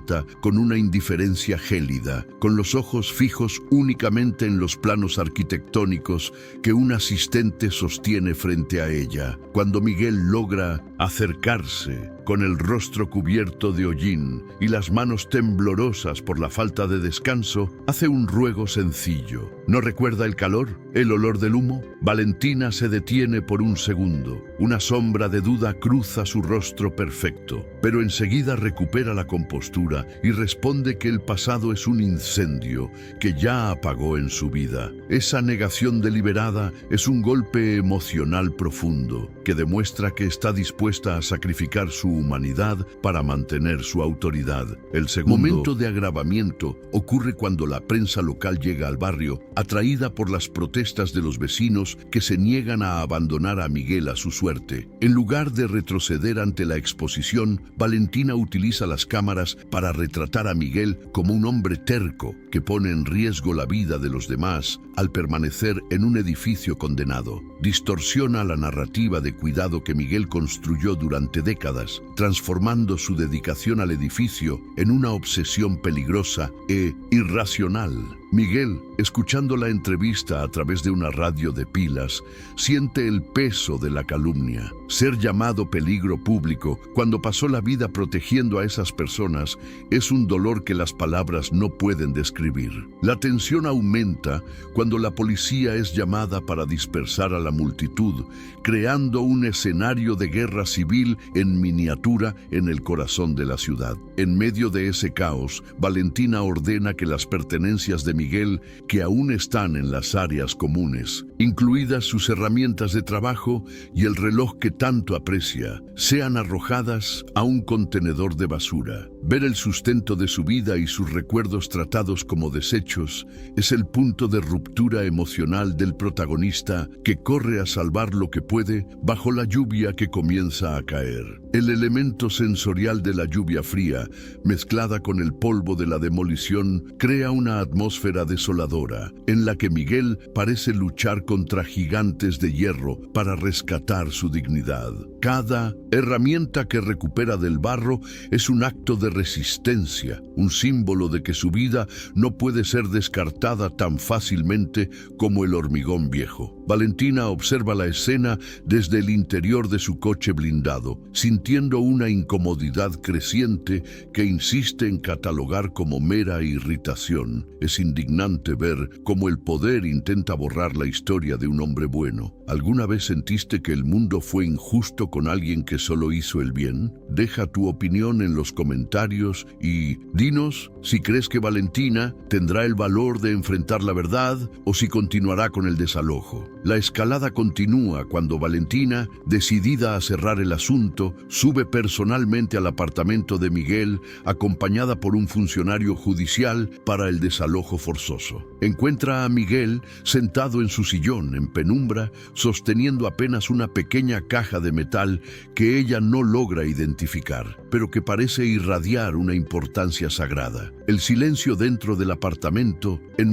con una indiferencia gélida, con los ojos fijos únicamente en los planos arquitectónicos que un asistente sostiene frente a ella. Cuando Miguel logra acercarse, con el rostro cubierto de hollín y las manos temblorosas por la falta de descanso, hace un ruego sencillo. ¿No recuerda el calor? ¿El olor del humo? Valentina se detiene por un segundo. Una sombra de duda cruza su rostro perfecto, pero enseguida recupera la compostura y responde que el pasado es un incendio que ya apagó en su vida. Esa negación deliberada es un golpe emocional profundo que demuestra que está dispuesta a sacrificar su humanidad para mantener su autoridad. El segundo momento de agravamiento ocurre cuando la prensa local llega al barrio, atraída por las protestas de los vecinos que se niegan a abandonar a Miguel a su suerte. En lugar de retroceder ante la exposición, Valentina utiliza las cámaras para retratar a Miguel como un hombre terco que pone en riesgo la vida de los demás al permanecer en un edificio condenado. Distorsiona la narrativa de cuidado que Miguel construyó durante décadas, transformando su dedicación al edificio en una obsesión peligrosa e irracional. Miguel, escuchando la entrevista a través de una radio de pilas, siente el peso de la calumnia. Ser llamado peligro público cuando pasó la vida protegiendo a esas personas es un dolor que las palabras no pueden describir. La tensión aumenta cuando la policía es llamada para dispersar a la multitud, creando un escenario de guerra civil en miniatura en el corazón de la ciudad. En medio de ese caos, Valentina ordena que las pertenencias de Miguel, que aún están en las áreas comunes, incluidas sus herramientas de trabajo y el reloj que tanto aprecia, sean arrojadas a un contenedor de basura. Ver el sustento de su vida y sus recuerdos tratados como desechos es el punto de ruptura emocional del protagonista que corre a salvar lo que puede bajo la lluvia que comienza a caer. El elemento sensorial de la lluvia fría, mezclada con el polvo de la demolición, crea una atmósfera desoladora en la que Miguel parece luchar contra gigantes de hierro para rescatar su dignidad. Cada herramienta que recupera del barro es un acto de resistencia, un símbolo de que su vida no puede ser descartada tan fácilmente como el hormigón viejo. Valentina observa la escena desde el interior de su coche blindado, sintiendo una incomodidad creciente que insiste en catalogar como mera irritación. Es indignante ver cómo el poder intenta borrar la historia de un hombre bueno. ¿Alguna vez sentiste que el mundo fue injusto con alguien que solo hizo el bien? Deja tu opinión en los comentarios y dinos si crees que Valentina tendrá el valor de enfrentar la verdad o si continuará con el desalojo. La escalada continúa cuando Valentina, decidida a cerrar el asunto, sube personalmente al apartamento de Miguel, acompañada por un funcionario judicial para el desalojo forzoso. Encuentra a Miguel sentado en su sillón en penumbra, sosteniendo apenas una pequeña caja de metal que ella no logra identificar, pero que parece irradiar una importancia sagrada. El silencio dentro del apartamento, en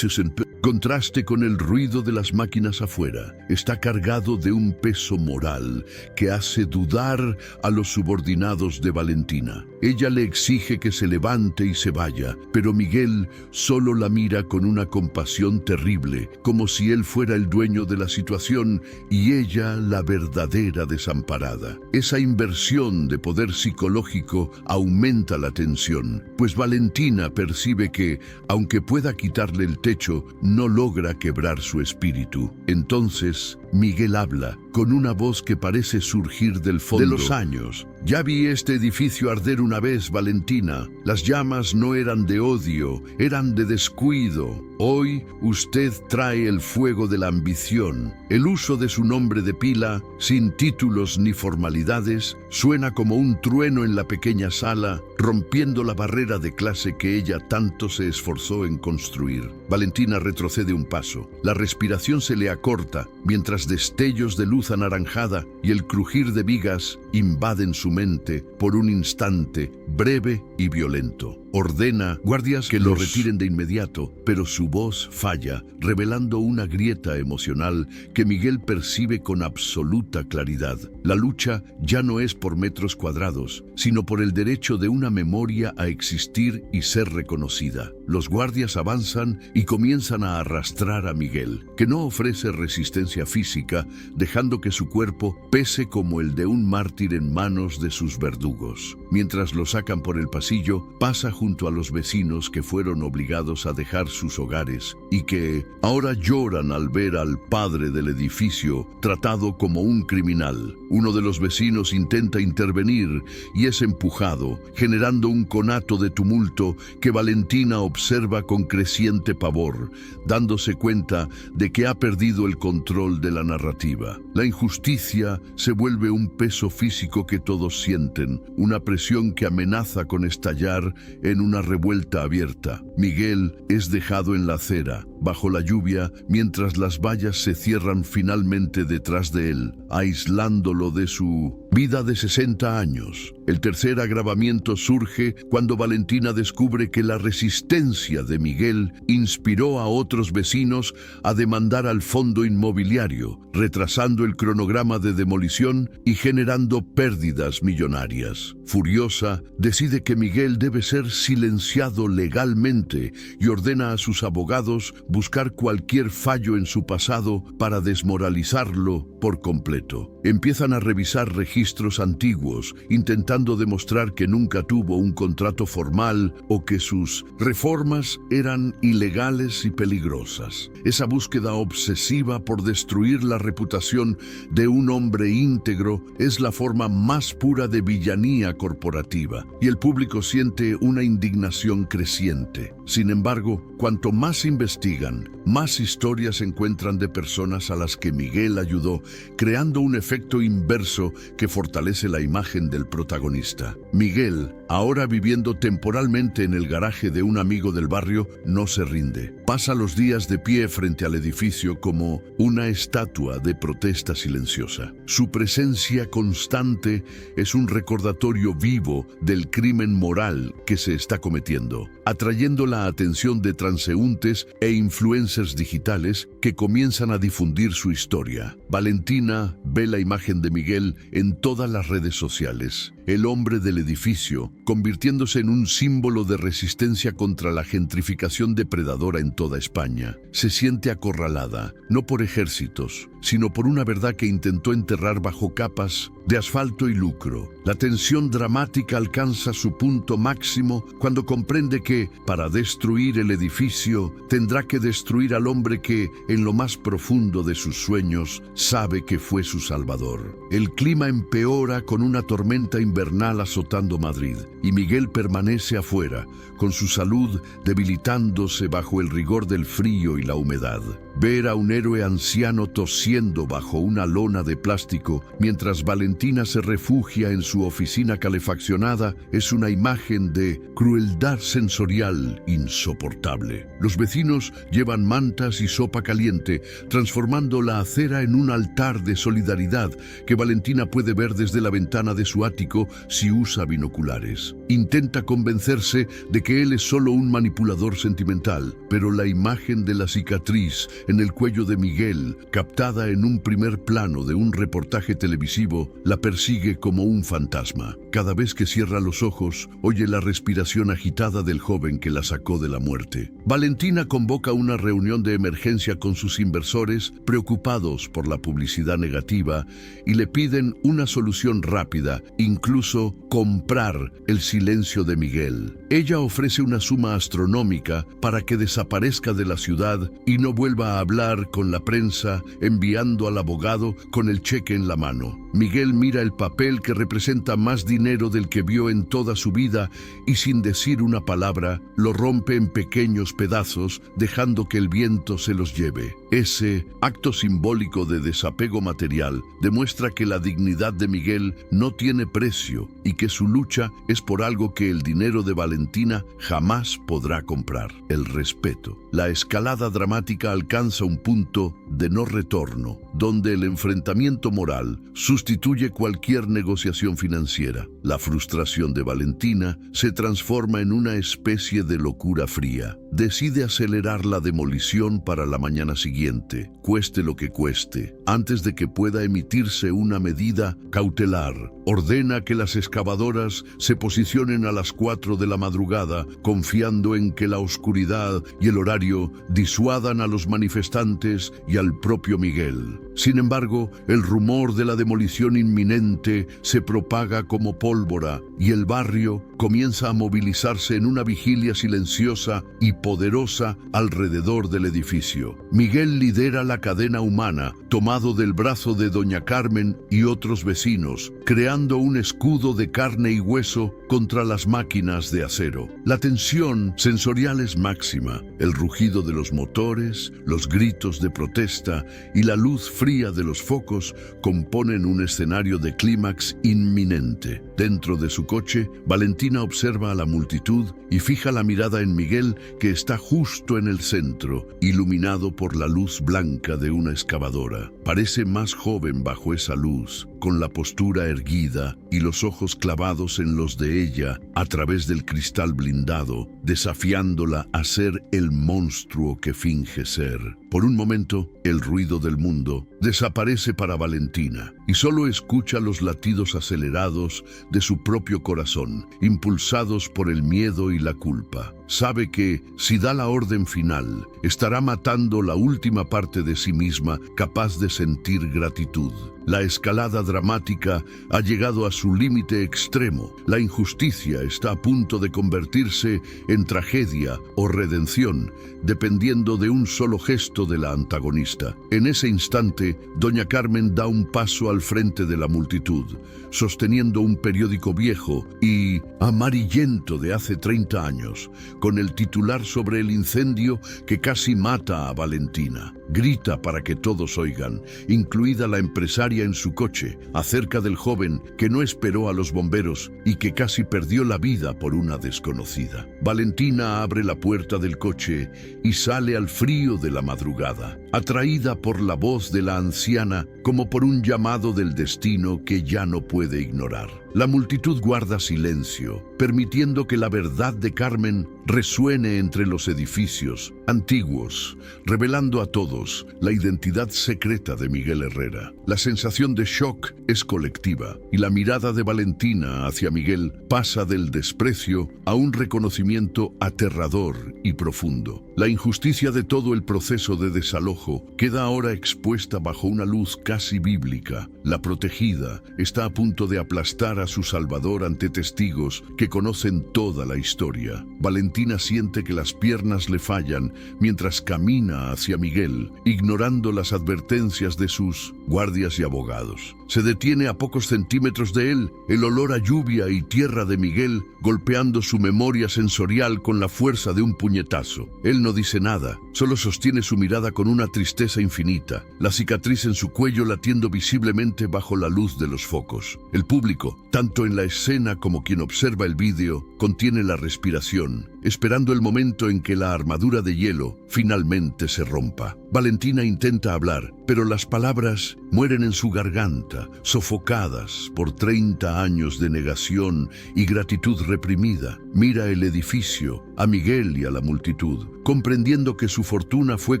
contraste con el ruido de las máquinas puertas afuera, está cargado de un peso moral que hace dudar a los subordinados de Valentina. Ella le exige que se levante y se vaya, pero Miguel solo la mira con una compasión terrible, como si él fuera el dueño de la situación y ella la verdadera desamparada. Esa inversión de poder psicológico aumenta la tensión, pues Valentina percibe que, aunque pueda quitarle el techo, no logra quebrar su espíritu. Entonces, Miguel habla con una voz que parece surgir del fondo de los años. Ya vi este edificio arder una vez, Valentina. Las llamas no eran de odio, eran de descuido. Hoy usted trae el fuego de la ambición. El uso de su nombre de pila, sin títulos ni formalidades, suena como un trueno en la pequeña sala, rompiendo la barrera de clase que ella tanto se esforzó en construir. Valentina retrocede un paso. La respiración se le acorta, mientras destellos de luz anaranjada y el crujir de vigas invaden su mente por un instante breve y violento. Ordena guardias que lo retiren de inmediato, pero su voz falla, revelando una grieta emocional que Miguel percibe con absoluta claridad. La lucha ya no es por metros cuadrados, sino por el derecho de una memoria a existir y ser reconocida. Los guardias avanzan y comienzan a arrastrar a Miguel, que no ofrece resistencia física, dejando que su cuerpo pese como el de un mártir en manos de sus verdugos. Mientras lo sacan por el pasillo, pasa junto a los vecinos que fueron obligados a dejar sus hogares y que ahora lloran al ver al padre del edificio tratado como un criminal. Uno de los vecinos intenta intervenir y es empujado, generando un conato de tumulto que Valentina observa con creciente pavor, dándose cuenta de que ha perdido el control de la narrativa. La injusticia se vuelve un peso físico que todos sienten, una presión que amenaza con estallar en una revuelta abierta. Miguel es dejado en la acera, bajo la lluvia, mientras las vallas se cierran finalmente detrás de él, aislándolo de su vida de 60 años. El tercer agravamiento surge cuando Valentina descubre que la resistencia de Miguel inspiró a otros vecinos a demandar al fondo inmobiliario, retrasando el cronograma de demolición y generando pérdidas millonarias. Furiosa, decide que Miguel debe ser silenciado legalmente y ordena a sus abogados buscar cualquier fallo en su pasado para desmoralizarlo por completo. Empiezan a revisar registros antiguos, intentando demostrar que nunca tuvo un contrato formal o que sus reformas eran ilegales y peligrosas. Esa búsqueda obsesiva por destruir la reputación de un hombre íntegro es la forma más pura de villanía corporativa, y el público siente una indignación creciente. Sin embargo, cuanto más investigan, más historias encuentran de personas a las que Miguel ayudó, creando un efecto inverso que fortalece la imagen del protagonista. Miguel, ahora viviendo temporalmente en el garaje de un amigo del barrio, no se rinde. Pasa los días de pie frente al edificio como una estatua de protesta silenciosa. Su presencia constante es un recordatorio vivo del crimen moral que se está cometiendo, atrayendo la atención de transeúntes e influencers digitales que comienzan a difundir su historia. Valentina ve la imagen de Miguel en todas las redes sociales, el hombre del edificio, convirtiéndose en un símbolo de resistencia contra la gentrificación depredadora en toda España. Se siente acorralada, no por ejércitos, sino por una verdad que intentó enterrar bajo capas de asfalto y lucro. La tensión dramática alcanza su punto máximo cuando comprende que, para destruir el edificio, tendrá que destruir al hombre que, en lo más profundo de sus sueños, sabe que fue su salvador. El clima empeora con una tormenta invernal azotando Madrid, y Miguel permanece afuera, con su salud debilitándose bajo el rigor del frío y la humedad. Ver a un héroe anciano tosiendo bajo una lona de plástico mientras Valentina se refugia en su oficina calefaccionada es una imagen de crueldad sensorial insoportable. Los vecinos llevan mantas y sopa caliente, transformando la acera en un altar de solidaridad que Valentina puede ver desde la ventana de su ático si usa binoculares. Intenta convencerse de que él es solo un manipulador sentimental, pero la imagen de la cicatriz en el cuello de Miguel, captada en un primer plano de un reportaje televisivo, la persigue como un fantasma. Cada vez que cierra los ojos, oye la respiración agitada del joven que la sacó de la muerte. Valentina convoca una reunión de emergencia con sus inversores, preocupados por la publicidad negativa, y le piden una solución rápida, incluso comprar el silencio de Miguel. Ella ofrece una suma astronómica para que desaparezca de la ciudad y no vuelva a hablar con la prensa, enviando al abogado con el cheque en la mano. Miguel mira el papel que representa más dinero del que vio en toda su vida y sin decir una palabra, lo rompe en pequeños pedazos, dejando que el viento se los lleve. Ese acto simbólico de desapego material demuestra que la dignidad de Miguel no tiene precio y que su lucha es por algo que el dinero de Valentina jamás podrá comprar: el respeto. La escalada dramática alcanza un punto de no retorno, donde el enfrentamiento moral sustituye cualquier negociación financiera. La frustración de Valentina se transforma en una especie de locura fría. Decide acelerar la demolición para la mañana siguiente, cueste lo que cueste. Antes de que pueda emitirse una medida cautelar, ordena que las excavadoras se posicionen a las 4 de la madrugada, confiando en que la oscuridad y el horario disuadan a los manifestantes y al propio Miguel. Sin embargo, el rumor de la demolición inminente se propaga como pólvora y el barrio comienza a movilizarse en una vigilia silenciosa y poderosa alrededor del edificio. Miguel lidera la cadena humana, tomado del brazo de doña Carmen y otros vecinos, creando un escudo de carne y hueso contra las máquinas de acero. La tensión sensorial es máxima. El rugido de los motores, los gritos de protesta y la luz fría de los focos componen un escenario de clímax inminente. Dentro de su coche, Valentina observa a la multitud y fija la mirada en Miguel, que está justo en el centro, iluminado por la luz blanca de una excavadora. Parece más joven bajo esa luz, con la postura erguida y los ojos clavados en los de ella a través del cristal blindado, desafiándola a ser el monstruo que finge ser. Por un momento, el ruido del mundo desaparece para Valentina y solo escucha los latidos acelerados de su propio corazón, impulsados por el miedo y la culpa. Sabe que, si da la orden final, estará matando la última parte de sí misma capaz de sentir gratitud. La escalada dramática ha llegado a su límite extremo. La injusticia está a punto de convertirse en tragedia o redención, dependiendo de un solo gesto de la antagonista. En ese instante, doña Carmen da un paso al frente de la multitud, sosteniendo un periódico viejo y amarillento de hace 30 años, con el titular sobre el incendio que casi mata a Valentina. Grita para que todos oigan, incluida la empresaria en su coche, acerca del joven que no esperó a los bomberos y que casi perdió la vida por una desconocida. Valentina abre la puerta del coche y sale al frío de la madrugada, atraída por la voz de la anciana como por un llamado del destino que ya no puede ignorar. La multitud guarda silencio, permitiendo que la verdad de Carmen resuene entre los edificios antiguos, revelando a todos la identidad secreta de Miguel Herrera. La sensación de shock es colectiva y la mirada de Valentina hacia Miguel pasa del desprecio a un reconocimiento aterrador y profundo. La injusticia de todo el proceso de desalojo queda ahora expuesta bajo una luz casi bíblica. La protegida está a punto de aplastar a su salvador ante testigos que conocen toda la historia. Valentina siente que las piernas le fallan mientras camina hacia Miguel, ignorando las advertencias de sus guardias y abogados. Se detiene a pocos centímetros de él, el olor a lluvia y tierra de Miguel golpeando su memoria sensorial con la fuerza de un puñetazo. Él no dice nada, solo sostiene su mirada con una tristeza infinita, la cicatriz en su cuello latiendo visiblemente bajo la luz de los focos. El público, tanto en la escena como quien observa el vídeo, contiene la respiración, esperando el momento en que la armadura de hielo finalmente se rompa. Valentina intenta hablar, pero las palabras mueren en su garganta, sofocadas por 30 años de negación y gratitud reprimida. Mira el edificio, a Miguel y a la multitud, comprendiendo que su fortuna fue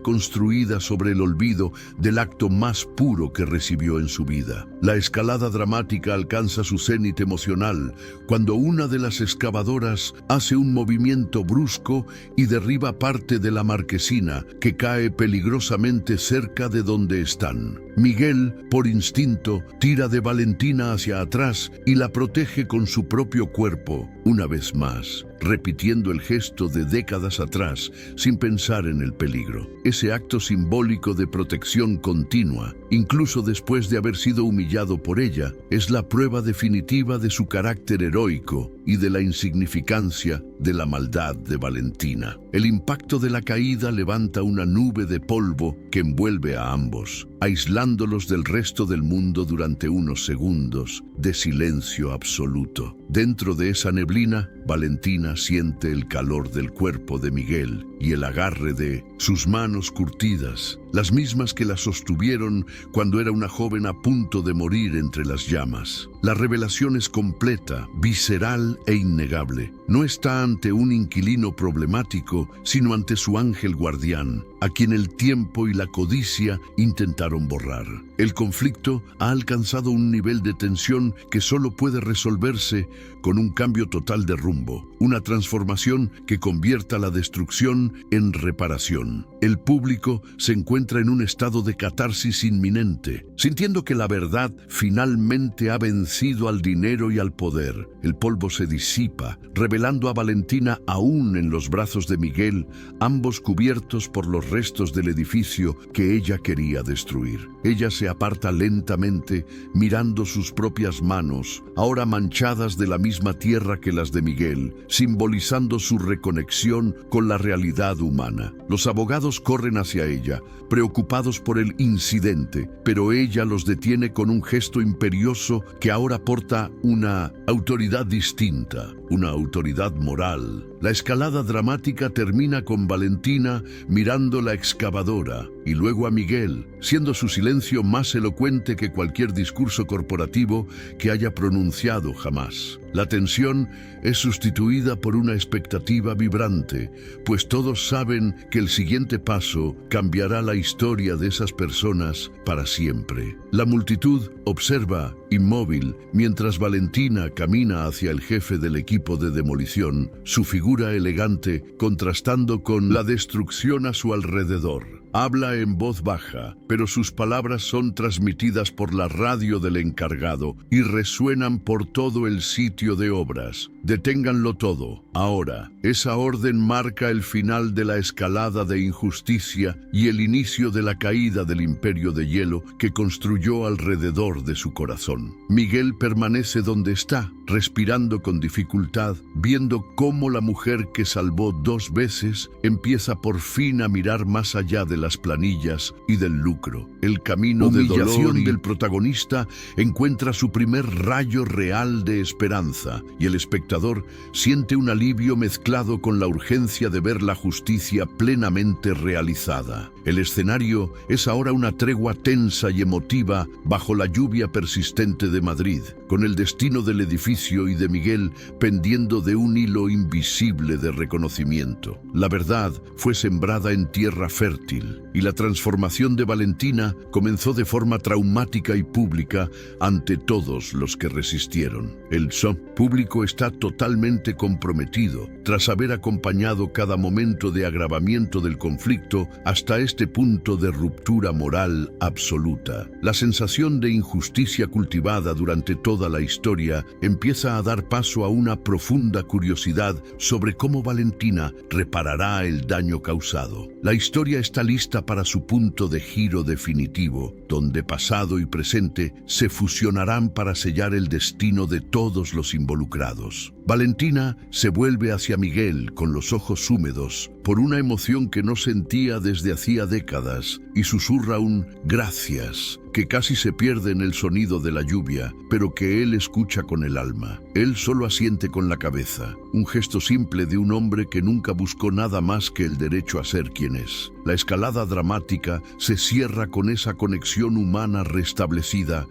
construida sobre el olvido del acto más puro que recibió en su vida. La escalada dramática alcanza su cénit emocional cuando una de las excavadoras hace un movimiento brusco y derriba parte de la marquesina que cae peligrosamente cerca de donde están. Miguel, por instinto, tira de Valentina hacia atrás y la protege con su propio cuerpo, una vez más, repitiendo el gesto de décadas atrás, sin pensar en el peligro. Ese acto simbólico de protección continua, incluso después de haber sido humillado por ella, es la prueba definitiva de su carácter heroico y de la insignificancia de la maldad de Valentina. El impacto de la caída levanta una nube de polvo que envuelve a ambos, aislándolos del resto del mundo durante unos segundos de silencio absoluto. Dentro de esa neblina, Valentina siente el calor del cuerpo de Miguel y el agarre de sus manos curtidas, las mismas que la sostuvieron cuando era una joven a punto de morir entre las llamas. La revelación es completa, visceral e innegable. No está ante un inquilino problemático, sino ante su ángel guardián, a quien el tiempo y la codicia intentaron borrar. El conflicto ha alcanzado un nivel de tensión que solo puede resolverse con un cambio total de rumbo, una transformación que convierta la destrucción en reparación. El público se encuentra en un estado de catarsis inminente, sintiendo que la verdad finalmente ha vencido al dinero y al poder. El polvo se disipa, revelando a Valentina aún en los brazos de Miguel, ambos cubiertos por los restos del edificio que ella quería destruir. Ella se aparta lentamente, mirando sus propias manos, ahora manchadas de la misma tierra que las de Miguel, simbolizando su reconexión con la realidad humana. Los abogados corren hacia ella, preocupados por el incidente, pero ella los detiene con un gesto imperioso que ahora porta una autoridad distinta, una autoridad moral. La escalada dramática termina con Valentina mirando la excavadora y luego a Miguel, siendo su silencio más elocuente que cualquier discurso corporativo que haya pronunciado jamás. La tensión es sustituida por una expectativa vibrante, pues todos saben que el siguiente paso cambiará la historia de esas personas para siempre. La multitud observa, inmóvil, mientras Valentina camina hacia el jefe del equipo de demolición, su figura elegante contrastando con la destrucción a su alrededor. Habla en voz baja, pero sus palabras son transmitidas por la radio del encargado y resuenan por todo el sitio de obras. Deténganlo todo, ahora. Esa orden marca el final de la escalada de injusticia y el inicio de la caída del imperio de hielo que construyó alrededor de su corazón. Miguel permanece donde está, respirando con dificultad, viendo cómo la mujer que salvó 2 veces empieza por fin a mirar más allá de las planillas y del lucro. El camino de humillación del protagonista encuentra su primer rayo real de esperanza y el espectador siente un alivio mezclado con la urgencia de ver la justicia plenamente realizada. El escenario es ahora una tregua tensa y emotiva bajo la lluvia persistente de Madrid, con el destino del edificio y de Miguel pendiendo de un hilo invisible de reconocimiento. La verdad fue sembrada en tierra fértil y la transformación de Valentina comenzó de forma traumática y pública ante todos los que resistieron. El público está totalmente comprometido tras haber acompañado cada momento de agravamiento del conflicto hasta este punto de ruptura moral absoluta. La sensación de injusticia cultivada durante toda la historia empieza a dar paso a una profunda curiosidad sobre cómo Valentina reparará el daño causado. La historia está lista para su punto de giro definitivo, donde pasado y presente se fusionarán para sellar el destino de todos los involucrados. Valentina se vuelve hacia Miguel con los ojos húmedos por una emoción que no sentía desde hacía décadas y susurra un «gracias», que casi se pierde en el sonido de la lluvia, pero que él escucha con el alma. Él solo asiente con la cabeza, un gesto simple de un hombre que nunca buscó nada más que el derecho a ser quien es. La escalada dramática se cierra con esa conexión humana restablecida,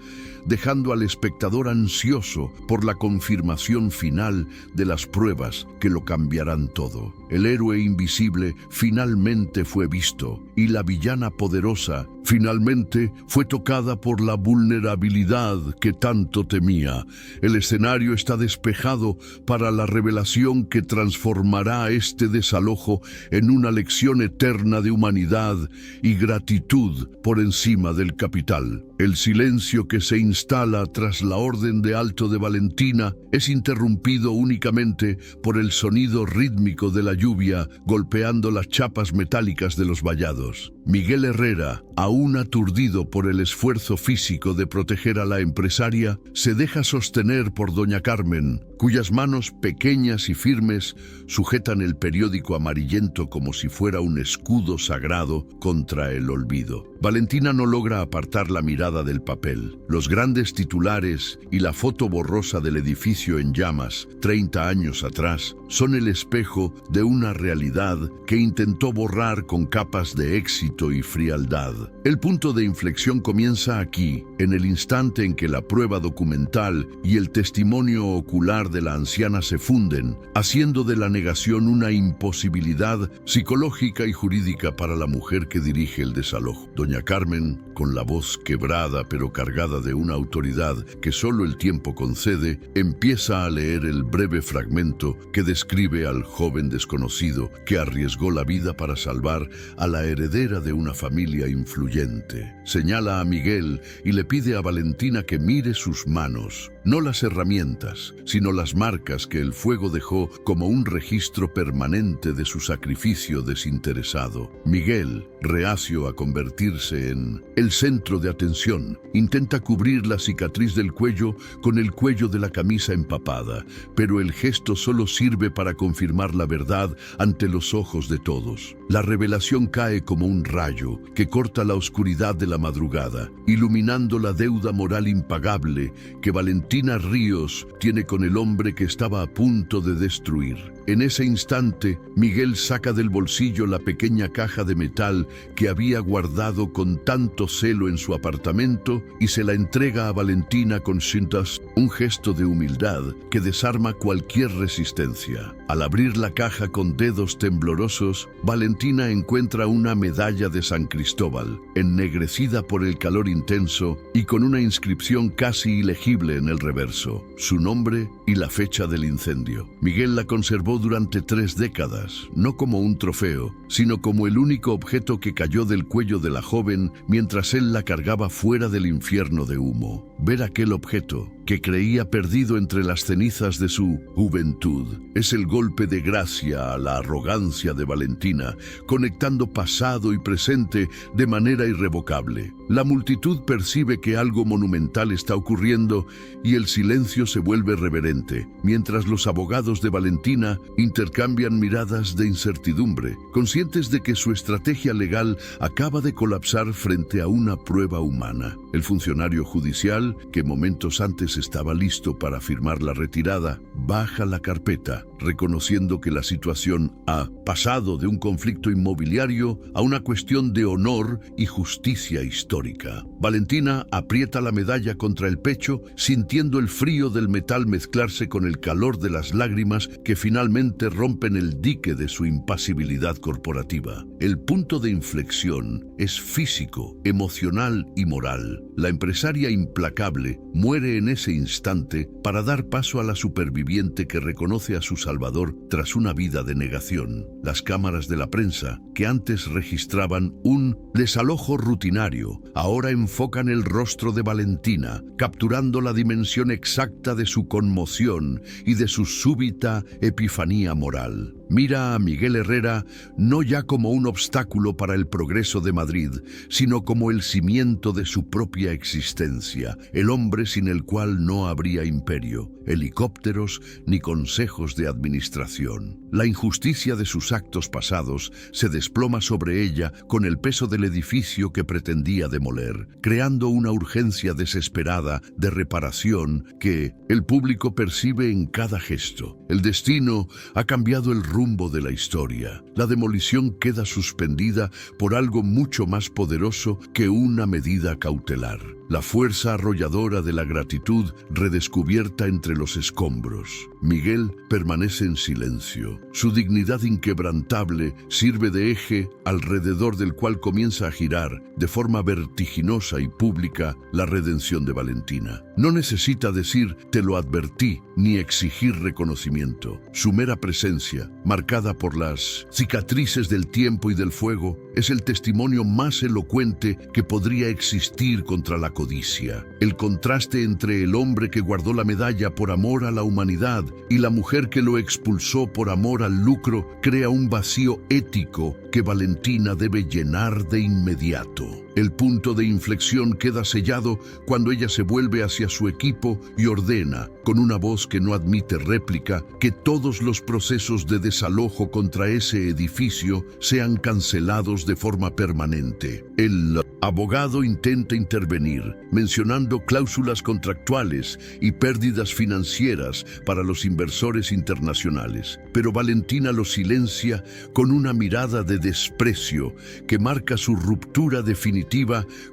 dejando al espectador ansioso por la confirmación final de las pruebas que lo cambiarán todo. El héroe invisible finalmente fue visto y la villana poderosa finalmente fue tocada por la vulnerabilidad que tanto temía. El escenario está despejado para la revelación que transformará este desalojo en una lección eterna de humanidad y gratitud por encima del capital. El silencio que se instala tras la orden de alto de Valentina es interrumpido únicamente por el sonido rítmico de la lluvia golpeando las chapas metálicas de los vallados. Miguel Herrera, aún aturdido por el esfuerzo físico de proteger a la empresaria, se deja sostener por doña Carmen, cuyas manos pequeñas y firmes sujetan el periódico amarillento como si fuera un escudo sagrado contra el olvido. Valentina no logra apartar la mirada del papel. Los grandes titulares y la foto borrosa del edificio en llamas, 30 años atrás, son el espejo de una realidad que intentó borrar con capas de éxito y frialdad. El punto de inflexión comienza aquí, en el instante en que la prueba documental y el testimonio ocular de la anciana se funden, haciendo de la negación una imposibilidad psicológica y jurídica para la mujer que dirige el desalojo. Doña Carmen, con la voz quebrada pero cargada de una autoridad que solo el tiempo concede, empieza a leer el breve fragmento que describe al joven desconocido que arriesgó la vida para salvar a la heredera de una familia influyente. Señala a Miguel y le pide a Valentina que mire sus manos, no las herramientas, sino las marcas que el fuego dejó como un registro permanente de su sacrificio desinteresado. Miguel, reacio a convertirse en el centro de atención, intenta cubrir la cicatriz del cuello con el cuello de la camisa empapada, pero el gesto solo sirve para confirmar la verdad ante los ojos de todos. La revelación cae como un rayo que corta la oscuridad de la madrugada, iluminando la deuda moral impagable que Valentina Ríos tiene con el hombre que estaba a punto de destruir. En ese instante, Miguel saca del bolsillo la pequeña caja de metal que había guardado con tanto celo en su apartamento y se la entrega a Valentina con cintas, un gesto de humildad que desarma cualquier resistencia. Al abrir la caja con dedos temblorosos, Valentina encuentra una medalla de San Cristóbal, ennegrecida por el calor intenso y con una inscripción casi ilegible en el reverso, su nombre y la fecha del incendio. Miguel la conservó durante 3 décadas, no como un trofeo, sino como el único objeto que cayó del cuello de la joven mientras él la cargaba fuera del infierno de humo. Ver aquel objeto, que creía perdido entre las cenizas de su juventud, es el golpe de gracia a la arrogancia de Valentina, conectando pasado y presente de manera irrevocable. La multitud percibe que algo monumental está ocurriendo y el silencio se vuelve reverente, mientras los abogados de Valentina intercambian miradas de incertidumbre, conscientes de que su estrategia legal acaba de colapsar frente a una prueba humana. El funcionario judicial, que momentos antes estaba listo para firmar la retirada, baja la carpeta, reconociendo que la situación ha pasado de un conflicto inmobiliario a una cuestión de honor y justicia histórica. Valentina aprieta la medalla contra el pecho, sintiendo el frío del metal mezclarse con el calor de las lágrimas que finalmente rompen el dique de su impasibilidad corporativa. El punto de inflexión es físico, emocional y moral. La empresaria implacable muere en ese instante para dar paso a la superviviente que reconoce a su salvador tras una vida de negación. Las cámaras de la prensa, que antes registraban un desalojo rutinario, ahora enfocan el rostro de Valentina, capturando la dimensión exacta de su conmoción y de su súbita epifanía moral. Mira a Miguel Herrera no ya como un obstáculo para el progreso de Madrid, sino como el cimiento de su propia existencia, el hombre sin el cual no habría imperio, helicópteros ni consejos de administración. La injusticia de sus actos pasados se desploma sobre ella con el peso del edificio que pretendía demoler, creando una urgencia desesperada de reparación que el público percibe en cada gesto. El destino ha cambiado el rumbo de la historia. La demolición queda suspendida por algo mucho más poderoso que una medida cautelar. La fuerza arrolladora de la gratitud redescubierta entre los escombros. Miguel permanece en silencio. Su dignidad inquebrantable sirve de eje alrededor del cual comienza a girar, de forma vertiginosa y pública, la redención de Valentina. No necesita decir «te lo advertí» ni exigir reconocimiento. Su mera presencia, marcada por las cicatrices del tiempo y del fuego, es el testimonio más elocuente que podría existir contra la codicia. El contraste entre el hombre que guardó la medalla por amor a la humanidad y la mujer que lo expulsó por amor al lucro crea un vacío ético que Valentina debe llenar de inmediato. El punto de inflexión queda sellado cuando ella se vuelve hacia su equipo y ordena, con una voz que no admite réplica, que todos los procesos de desalojo contra ese edificio sean cancelados de forma permanente. El abogado intenta intervenir, mencionando cláusulas contractuales y pérdidas financieras para los inversores internacionales, pero Valentina lo silencia con una mirada de desprecio que marca su ruptura definitiva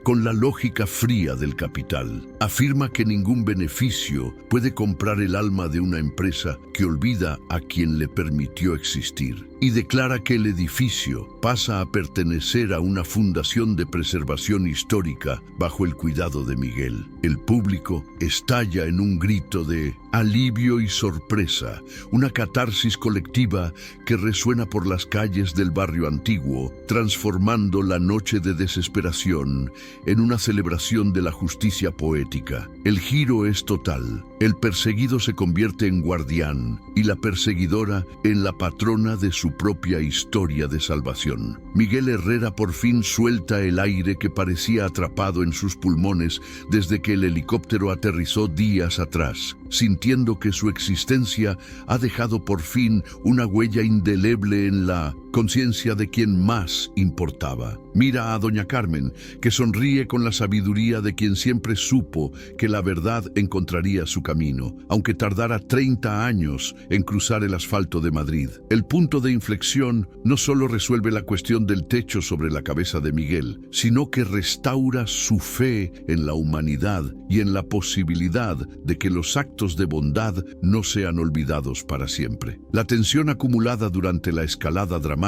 con la lógica fría del capital. Afirma que ningún beneficio puede comprar el alma de una empresa que olvida a quien le permitió existir, y declara que el edificio pasa a pertenecer a una fundación de preservación histórica bajo el cuidado de Miguel. El público estalla en un grito de alivio y sorpresa, una catarsis colectiva que resuena por las calles del barrio antiguo, transformando la noche de desesperación en una celebración de la justicia poética. El giro es total. El perseguido se convierte en guardián y la perseguidora en la patrona de su propia historia de salvación. Miguel Herrera por fin suelta el aire que parecía atrapado en sus pulmones desde que el helicóptero aterrizó días atrás, sintiendo que su existencia ha dejado por fin una huella indeleble en la conciencia de quien más importaba. Mira a doña Carmen, que sonríe con la sabiduría de quien siempre supo que la verdad encontraría su camino, aunque tardara 30 años en cruzar el asfalto de Madrid. El punto de inflexión no solo resuelve la cuestión del techo sobre la cabeza de Miguel, sino que restaura su fe en la humanidad y en la posibilidad de que los actos de bondad no sean olvidados para siempre. La tensión acumulada durante la escalada dramática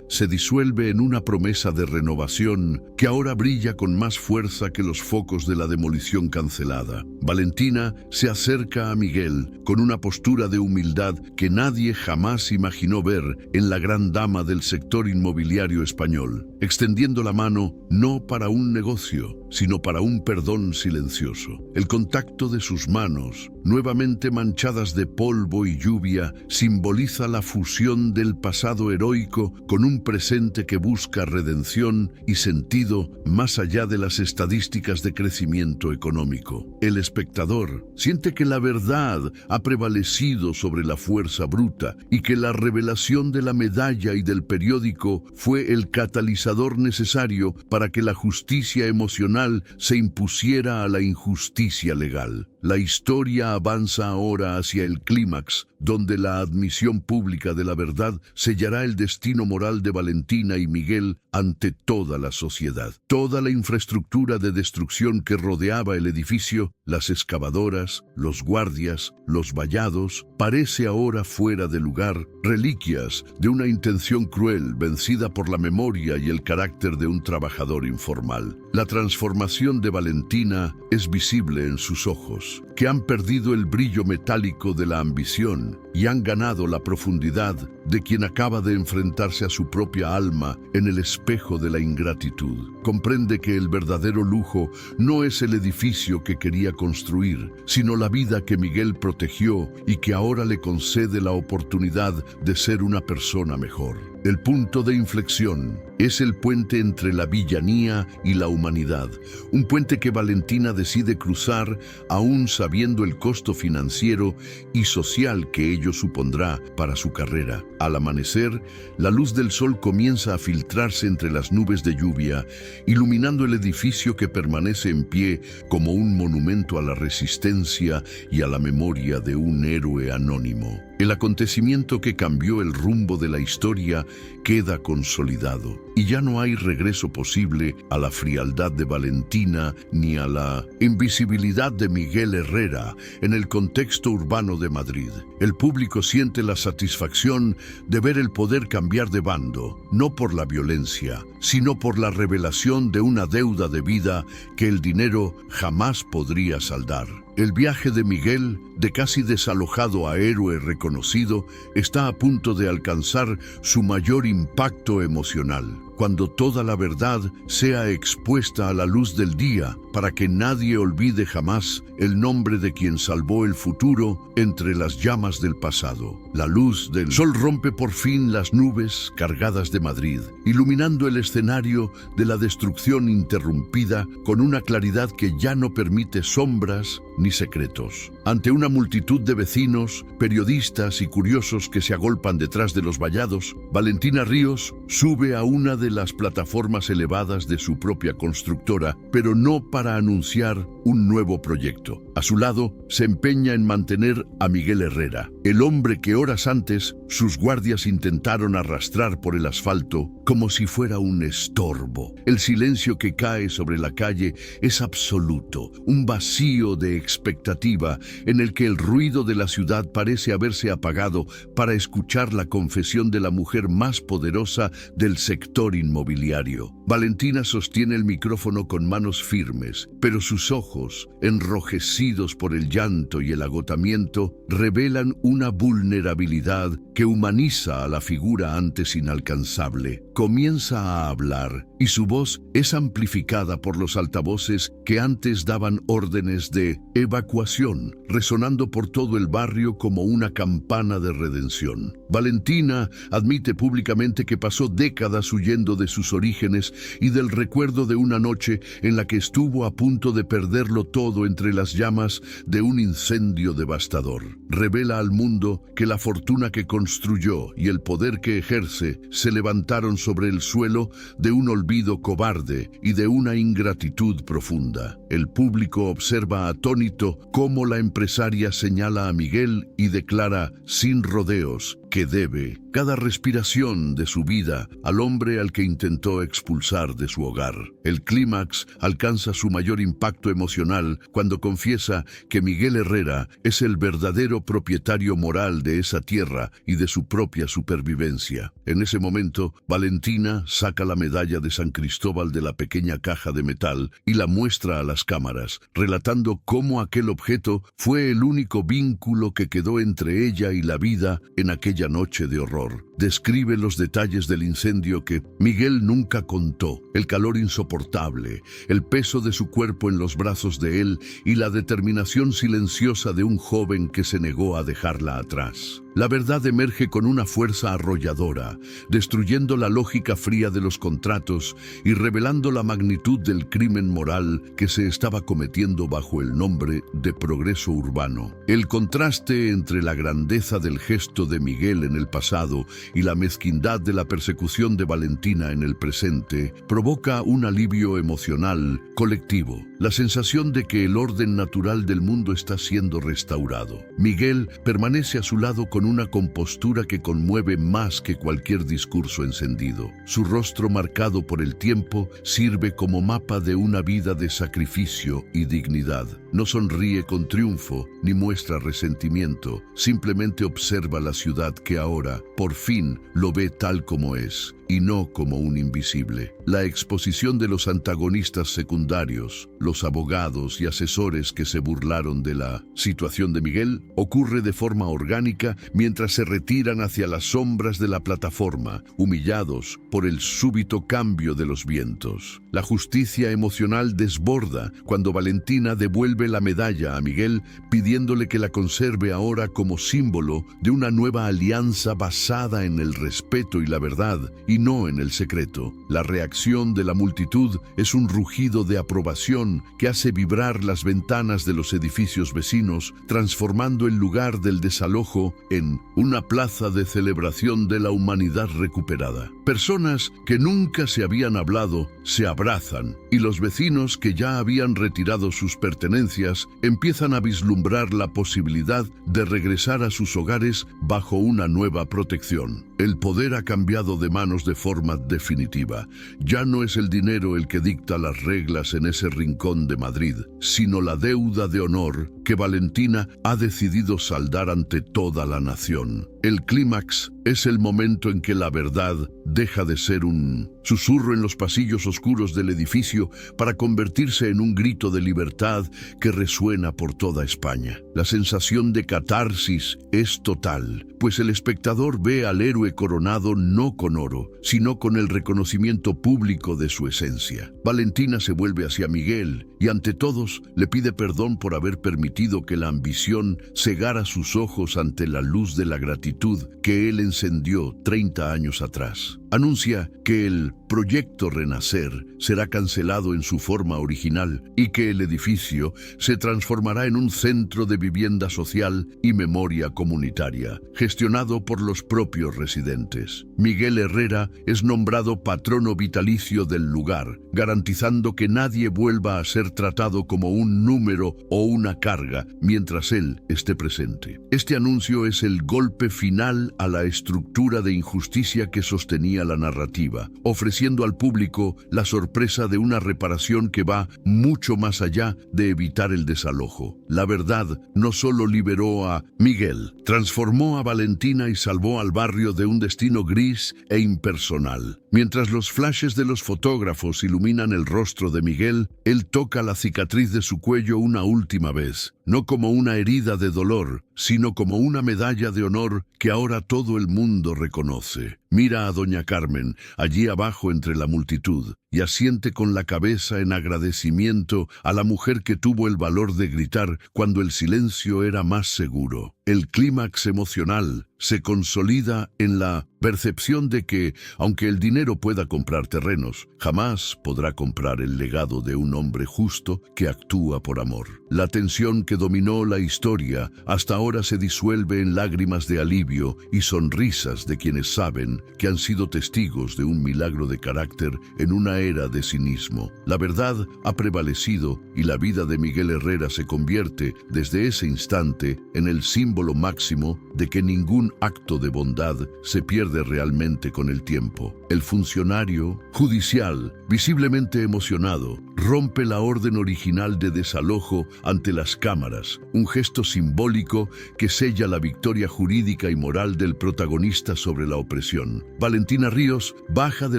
se disuelve en una promesa de renovación que ahora brilla con más fuerza que los focos de la demolición cancelada. Valentina se acerca a Miguel con una postura de humildad que nadie jamás imaginó ver en la gran dama del sector inmobiliario español, extendiendo la mano no para un negocio, sino para un perdón silencioso. El contacto de sus manos, nuevamente manchadas de polvo y lluvia, simboliza la fusión del pasado heroico con un presente que busca redención y sentido más allá de las estadísticas de crecimiento económico. El espectador siente que la verdad ha prevalecido sobre la fuerza bruta y que la revelación de la medalla y del periódico fue el catalizador necesario para que la justicia emocional se impusiera a la injusticia legal. La historia avanza ahora hacia el clímax, donde la admisión pública de la verdad sellará el destino moral de Valentina y Miguel ante toda la sociedad. Toda la infraestructura de destrucción que rodeaba el edificio, las excavadoras, los guardias, los vallados, parece ahora fuera de lugar, reliquias de una intención cruel vencida por la memoria y el carácter de un trabajador informal. La transformación de Valentina es visible en sus ojos, que han perdido el brillo metálico de la ambición y han ganado la profundidad de quien acaba de enfrentarse a su propia alma en el espejo de la ingratitud. Comprende que el verdadero lujo no es el edificio que quería construir, sino la vida que Miguel protegió y que ahora le concede la oportunidad de ser una persona mejor. El punto de inflexión es el puente entre la villanía y la humanidad, un puente que Valentina decide cruzar aún sabiendo el costo financiero y social que ello supondrá para su carrera. Al amanecer, la luz del sol comienza a filtrarse entre las nubes de lluvia, iluminando el edificio que permanece en pie como un monumento a la resistencia y a la memoria de un héroe anónimo. El acontecimiento que cambió el rumbo de la historia queda consolidado y ya no hay regreso posible a la frialdad de Valentina ni a la invisibilidad de Miguel Herrera en el contexto urbano de Madrid. El público siente la satisfacción de ver el poder cambiar de bando, no por la violencia, sino por la revelación de una deuda de vida que el dinero jamás podría saldar. El viaje de Miguel, de casi desalojado a héroe reconocido, está a punto de alcanzar su mayor impacto emocional, cuando toda la verdad sea expuesta a la luz del día, para que nadie olvide jamás el nombre de quien salvó el futuro entre las llamas del pasado. La luz del sol rompe por fin las nubes cargadas de Madrid, iluminando el escenario de la destrucción interrumpida con una claridad que ya no permite sombras ni secretos. Ante una multitud de vecinos, periodistas y curiosos que se agolpan detrás de los vallados, Valentina Ríos sube a una de las plataformas elevadas de su propia constructora, pero no para anunciar un nuevo proyecto. A su lado, se empeña en mantener a Miguel Herrera, el hombre que horas antes sus guardias intentaron arrastrar por el asfalto como si fuera un estorbo. El silencio que cae sobre la calle es absoluto, un vacío de expectativa en el que el ruido de la ciudad parece haberse apagado para escuchar la confesión de la mujer más poderosa del sector inmobiliario. Valentina sostiene el micrófono con manos firmes, pero sus ojos, enrojecidos por el llanto y el agotamiento, revelan una vulnerabilidad que humaniza a la figura antes inalcanzable. Comienza a hablar y su voz es amplificada por los altavoces que antes daban órdenes de evacuación, resonando por todo el barrio como una campana de redención. Valentina admite públicamente que pasó décadas huyendo de sus orígenes y del recuerdo de una noche en la que estuvo a punto de perderlo todo entre las llamas de un incendio devastador. Revela al mundo que la fortuna que construyó y el poder que ejerce se levantaron sobre el suelo de un olvido cobarde y de una ingratitud profunda. El público observa atónito cómo la empresaria señala a Miguel y declara sin rodeos que debe cada respiración de su vida al hombre al que intentó expulsar de su hogar. El clímax alcanza su mayor impacto emocional cuando confiesa que Miguel Herrera es el verdadero propietario moral de esa tierra y de su propia supervivencia. En ese momento, Valentina saca la medalla de San Cristóbal de la pequeña caja de metal y la muestra a las cámaras, relatando cómo aquel objeto fue el único vínculo que quedó entre ella y la vida en aquella noche de horror. Describe los detalles del incendio que Miguel nunca contó, el calor insoportable, el peso de su cuerpo en los brazos de él y la determinación silenciosa de un joven que se negó a dejarla atrás. La verdad emerge con una fuerza arrolladora, destruyendo la lógica fría de los contratos y revelando la magnitud del crimen moral que se estaba cometiendo bajo el nombre de progreso urbano. El contraste entre la grandeza del gesto de Miguel en el pasado y la mezquindad de la persecución de Valentina en el presente provoca un alivio emocional colectivo, la sensación de que el orden natural del mundo está siendo restaurado. Miguel permanece a su lado con una compostura que conmueve más que cualquier discurso encendido. Su rostro marcado por el tiempo sirve como mapa de una vida de sacrificio y dignidad. No sonríe con triunfo ni muestra resentimiento, simplemente observa la ciudad que ahora, por fin, fin lo ve tal como es, y no como un invisible. La exposición de los antagonistas secundarios, los abogados y asesores que se burlaron de la situación de Miguel, ocurre de forma orgánica mientras se retiran hacia las sombras de la plataforma, humillados por el súbito cambio de los vientos. La justicia emocional desborda cuando Valentina devuelve la medalla a Miguel, pidiéndole que la conserve ahora como símbolo de una nueva alianza basada en el respeto y la verdad, y no en el secreto. La reacción de la multitud es un rugido de aprobación que hace vibrar las ventanas de los edificios vecinos, transformando el lugar del desalojo en una plaza de celebración de la humanidad recuperada. Personas que nunca se habían hablado se abrazan, y los vecinos que ya habían retirado sus pertenencias empiezan a vislumbrar la posibilidad de regresar a sus hogares bajo una nueva protección. El poder ha cambiado de manos de forma definitiva. Ya no es el dinero el que dicta las reglas en ese rincón de Madrid, sino la deuda de honor que Valentina ha decidido saldar ante toda la nación. El clímax es el momento en que la verdad deja de ser un susurro en los pasillos oscuros del edificio para convertirse en un grito de libertad que resuena por toda España. La sensación de catarsis es total, pues el espectador ve al héroe coronado no con oro, sino con el reconocimiento público de su esencia. Valentina se vuelve hacia Miguel y ante todos le pide perdón por haber permitido que la ambición cegara sus ojos ante la luz de la gratitud que él encendió 30 años atrás. Anuncia que el proyecto Renacer será cancelado en su forma original y que el edificio se transformará en un centro de vivienda social y memoria comunitaria, gestionado por los propios residentes. Miguel Herrera es nombrado patrono vitalicio del lugar, garantizando que nadie vuelva a ser tratado como un número o una carga mientras él esté presente. Este anuncio es el golpe final a la estructura de injusticia que sostenía la narrativa, ofreciendo al público la sorpresa de una reparación que va mucho más allá de evitar el desalojo. La verdad no solo liberó a Miguel, transformó a Valentina y salvó al barrio de un destino gris e impersonal. Mientras los flashes de los fotógrafos iluminan el rostro de Miguel, él toca la cicatriz de su cuello una última vez, no como una herida de dolor, sino como una medalla de honor que ahora todo el mundo reconoce. Mira a doña Carmen, allí abajo entre la multitud, y asiente con la cabeza en agradecimiento a la mujer que tuvo el valor de gritar cuando el silencio era más seguro. El clímax emocional se consolida en la percepción de que, aunque el dinero pueda comprar terrenos, jamás podrá comprar el legado de un hombre justo que actúa por amor. La tensión que dominó la historia hasta ahora se disuelve en lágrimas de alivio y sonrisas de quienes saben que han sido testigos de un milagro de carácter en una era de cinismo. La verdad ha prevalecido y la vida de Miguel Herrera se convierte, desde ese instante, en el símbolo máximo de que ningún acto de bondad se pierde realmente con el tiempo. El funcionario judicial, visiblemente emocionado, rompe la orden original de desalojo ante las cámaras, un gesto simbólico que sella la victoria jurídica y moral del protagonista sobre la opresión. Valentina Ríos baja de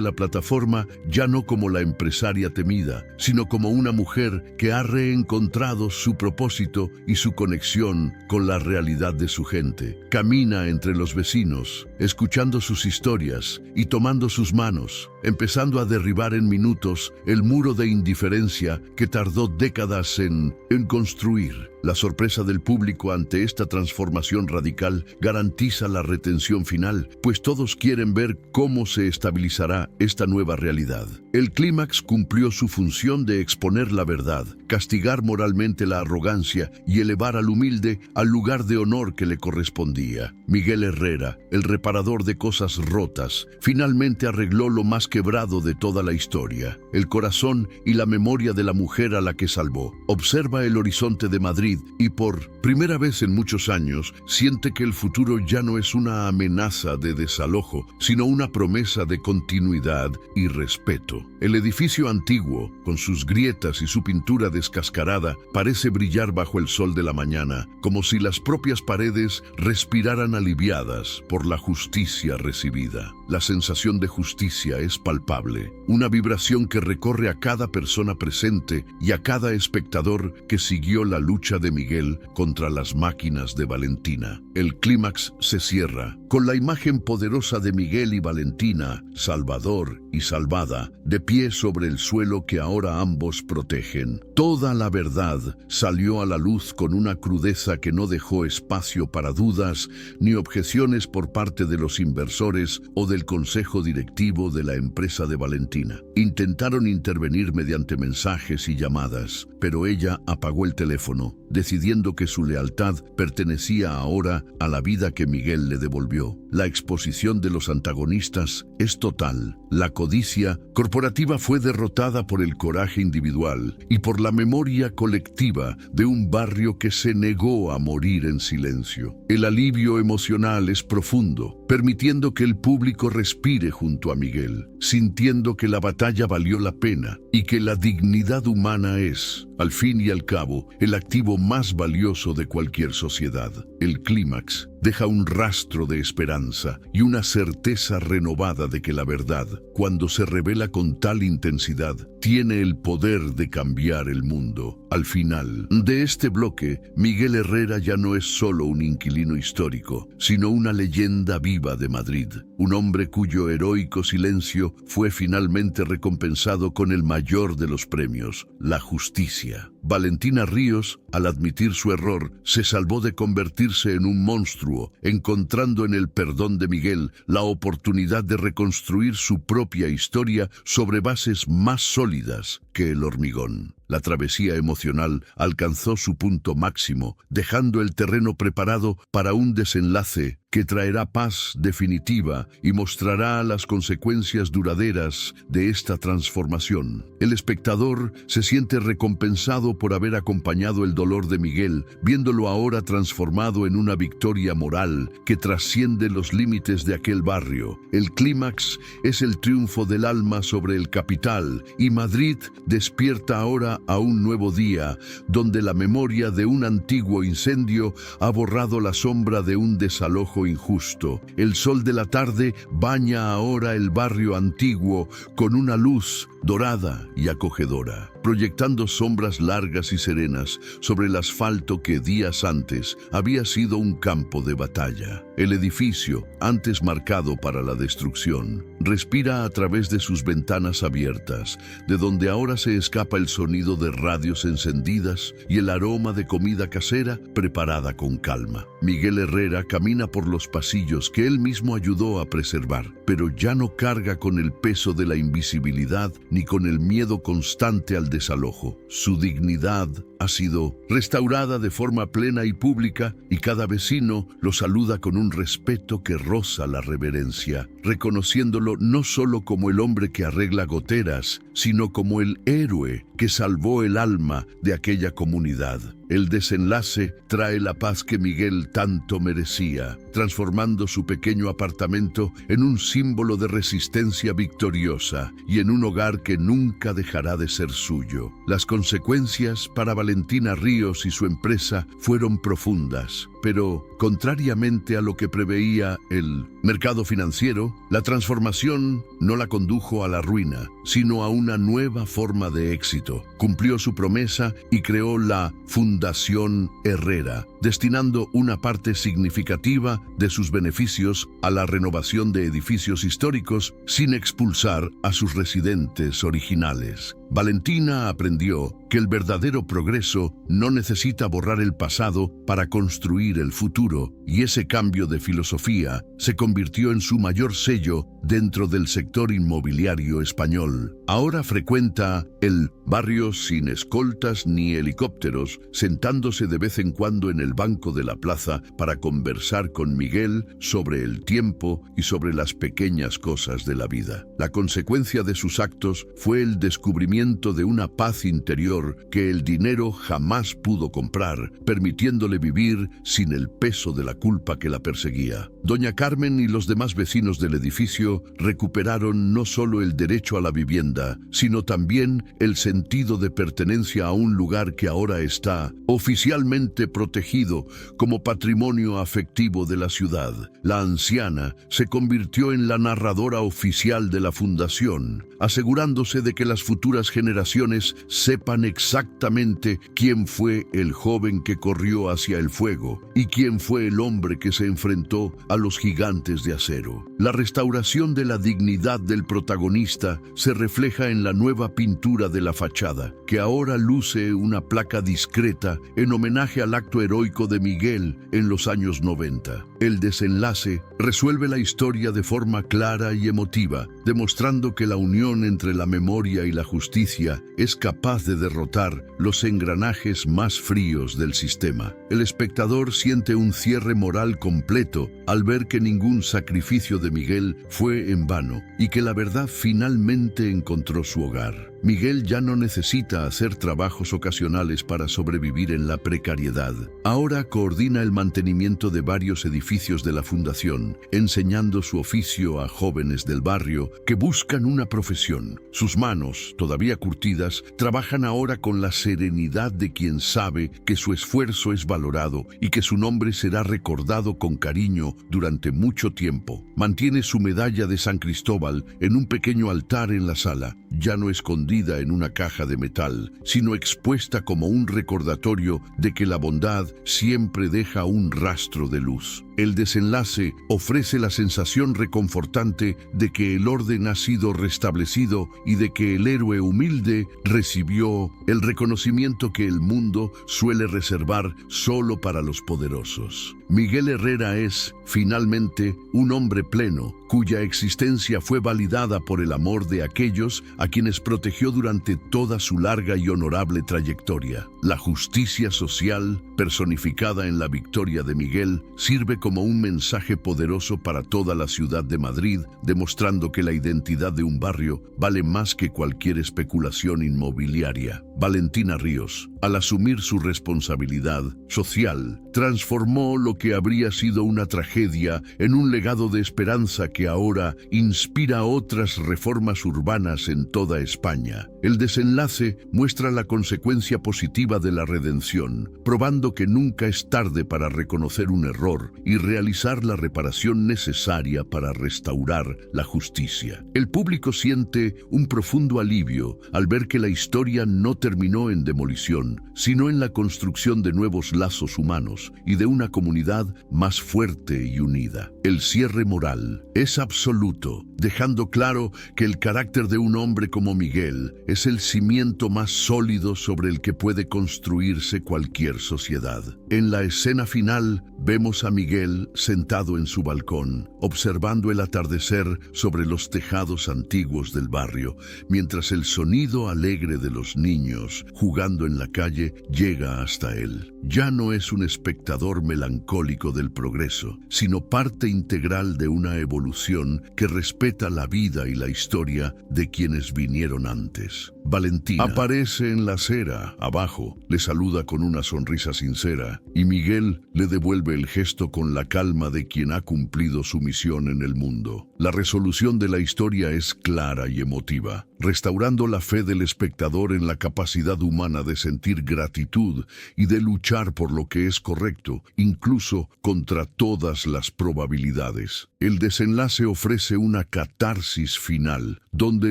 la plataforma ya no como la empresaria temida, sino como una mujer que ha reencontrado su propósito y su conexión con la realidad de su gente. Camina entre los vecinos, escuchando sus historias y tomando sus manos, empezando a derribar en minutos el muro de indiferencia que tardó décadas en construir. La sorpresa del público ante esta transformación radical garantiza la retención final, pues todos quieren ver cómo se estabilizará esta nueva realidad. El clímax cumplió su función de exponer la verdad, castigar moralmente la arrogancia y elevar al humilde al lugar de honor que le correspondía. Miguel Herrera, el reparador de cosas rotas, finalmente arregló lo más quebrado de toda la historia, el corazón y la memoria de la mujer a la que salvó. Observa el horizonte de Madrid y por primera vez en muchos años siente que el futuro ya no es una amenaza de desalojo, sino una promesa de continuidad y respeto. El edificio antiguo, con sus grietas y su pintura descascarada, parece brillar bajo el sol de la mañana, como si las propias paredes respiraran aliviadas por la justicia recibida. La sensación de justicia es palpable, una vibración que recorre a cada persona presente y a cada espectador que siguió la lucha de Miguel contra las máquinas de Valentina. El clímax se cierra con la imagen poderosa de Miguel y Valentina, salvador y salvada, de pie sobre el suelo que ahora ambos protegen. Toda la verdad salió a la luz con una crudeza que no dejó espacio para dudas ni objeciones por parte de los inversores o del consejo directivo de la empresa de Valentina. Intentaron intervenir mediante mensajes y llamadas, pero ella apagó el teléfono, decidiendo que su lealtad pertenecía ahora a la vida que Miguel le devolvió. La exposición de los antagonistas es total. La codicia corporativa fue derrotada por el coraje individual y por la memoria colectiva de un barrio que se negó a morir en silencio. El alivio emocional es profundo, permitiendo que el público respire junto a Miguel, sintiendo que la batalla valió la pena y que la dignidad humana es, al fin y al cabo, el activo más valioso de cualquier sociedad. El clímax deja un rastro de esperanza y una certeza renovada de que la verdad, cuando se revela con tal intensidad, tiene el poder de cambiar el mundo. Al final de este bloque, Miguel Herrera ya no es solo un inquilino histórico, sino una leyenda viva de Madrid, un hombre cuyo heroico silencio fue finalmente recompensado con el mayor de los premios, la justicia. Valentina Ríos, al admitir su error, se salvó de convertirse en un monstruo, encontrando en el perdón de Miguel la oportunidad de reconstruir su propia historia sobre bases más sólidas que el hormigón. La travesía emocional alcanzó su punto máximo, dejando el terreno preparado para un desenlace que traerá paz definitiva y mostrará las consecuencias duraderas de esta transformación. El espectador se siente recompensado por haber acompañado el dolor de Miguel, viéndolo ahora transformado en una victoria moral que trasciende los límites de aquel barrio. El clímax es el triunfo del alma sobre el capital, y Madrid despierta ahora a un nuevo día, donde la memoria de un antiguo incendio ha borrado la sombra de un desalojo injusto. El sol de la tarde baña ahora el barrio antiguo con una luz dorada y acogedora, proyectando sombras largas y serenas sobre el asfalto que días antes había sido un campo de batalla. El edificio, antes marcado para la destrucción, respira a través de sus ventanas abiertas, de donde ahora se escapa el sonido de radios encendidas y el aroma de comida casera preparada con calma. Miguel Herrera camina por los pasillos que él mismo ayudó a preservar, pero ya no carga con el peso de la invisibilidad ni con el miedo constante al desalojo. Su dignidad ha sido restaurada de forma plena y pública, y cada vecino lo saluda con un respeto que roza la reverencia, reconociéndolo no solo como el hombre que arregla goteras, sino como el héroe que salvó el alma de aquella comunidad. El desenlace trae la paz que Miguel tanto merecía, transformando su pequeño apartamento en un símbolo de resistencia victoriosa y en un hogar que nunca dejará de ser suyo. Las consecuencias para Valentina Ríos y su empresa fueron profundas, pero contrariamente a lo que preveía el mercado financiero, la transformación no la condujo a la ruina, sino a una nueva forma de éxito. Cumplió su promesa y creó la Fundación Herrera, destinando una parte significativa de sus beneficios a la renovación de edificios históricos sin expulsar a sus residentes originales. Valentina aprendió que el verdadero progreso no necesita borrar el pasado para construir el futuro, y ese cambio de filosofía se convirtió en su mayor sello dentro del sector inmobiliario español. Ahora frecuenta el barrio sin escoltas ni helicópteros, sentándose de vez en cuando en el banco de la plaza para conversar con Miguel sobre el tiempo y sobre las pequeñas cosas de la vida. La consecuencia de sus actos fue el descubrimiento de una paz interior que el dinero jamás pudo comprar, permitiéndole vivir sin el peso de la culpa que la perseguía. Doña Carmen y los demás vecinos del edificio recuperaron no solo el derecho a la vivienda, sino también el sentido de pertenencia a un lugar que ahora está oficialmente protegido como patrimonio afectivo de la ciudad. La anciana se convirtió en la narradora oficial de la fundación, asegurándose de que las futuras generaciones sepan exactamente quién fue el joven que corrió hacia el fuego y quién fue el hombre que se enfrentó a los gigantes de acero. La restauración de la dignidad del protagonista se refleja en la nueva pintura de la fachada, que ahora luce una placa discreta en homenaje al acto heroico de Miguel en los años 90. El desenlace resuelve la historia de forma clara y emotiva, demostrando que la unión entre la memoria y la justicia es capaz de derrotar los engranajes más fríos del sistema. El espectador siente un cierre moral completo al ver que ningún sacrificio de Miguel fue en vano y que la verdad finalmente encontró su hogar. Miguel ya no necesita hacer trabajos ocasionales para sobrevivir en la precariedad. Ahora coordina el mantenimiento de varios edificios de la fundación, enseñando su oficio a jóvenes del barrio que buscan una profesión. Sus manos, todavía curtidas, trabajan ahora con la serenidad de quien sabe que su esfuerzo es valorado y que su nombre será recordado con cariño durante mucho tiempo. Mantiene su medalla de San Cristóbal en un pequeño altar en la sala, ya no escondida en una caja de metal, sino expuesta como un recordatorio de que la bondad siempre deja un rastro de luz. El desenlace ofrece la sensación reconfortante de que el orden ha sido restablecido y de que el héroe humilde recibió el reconocimiento que el mundo suele reservar solo para los poderosos. Miguel Herrera es, finalmente, un hombre pleno, cuya existencia fue validada por el amor de aquellos a quienes protegió durante toda su larga y honorable trayectoria. La justicia social, personificada en la victoria de Miguel, sirve como un mensaje poderoso para toda la ciudad de Madrid, demostrando que la identidad de un barrio vale más que cualquier especulación inmobiliaria. Valentina Ríos, al asumir su responsabilidad social, transformó lo que habría sido una tragedia en un legado de esperanza que ahora inspira otras reformas urbanas en toda España. El desenlace muestra la consecuencia positiva de la redención, probando que nunca es tarde para reconocer un error y realizar la reparación necesaria para restaurar la justicia. El público siente un profundo alivio al ver que la historia no terminó en demolición, sino en la construcción de nuevos lazos humanos y de una comunidad más fuerte y unida. El cierre moral es absoluto, dejando claro que el carácter de un hombre como Miguel es el cimiento más sólido sobre el que puede construirse cualquier sociedad. En la escena final vemos a Miguel sentado en su balcón, observando el atardecer sobre los tejados antiguos del barrio, mientras el sonido alegre de los niños jugando en la calle llega hasta él. Ya no es un espectador melancólico del progreso, sino parte integral de una evolución que respeta la vida y la historia de quienes vinieron antes. Valentina aparece en la acera, abajo, le saluda con una sonrisa sincera, y Miguel le devuelve el gesto con la calma de quien ha cumplido su misión en el mundo. La resolución de la historia es clara y emotiva, restaurando la fe del espectador en la capacidad humana de sentir gratitud y de luchar por lo que es correcto, incluso contra todas las probabilidades. El desenlace ofrece una catarsis final, donde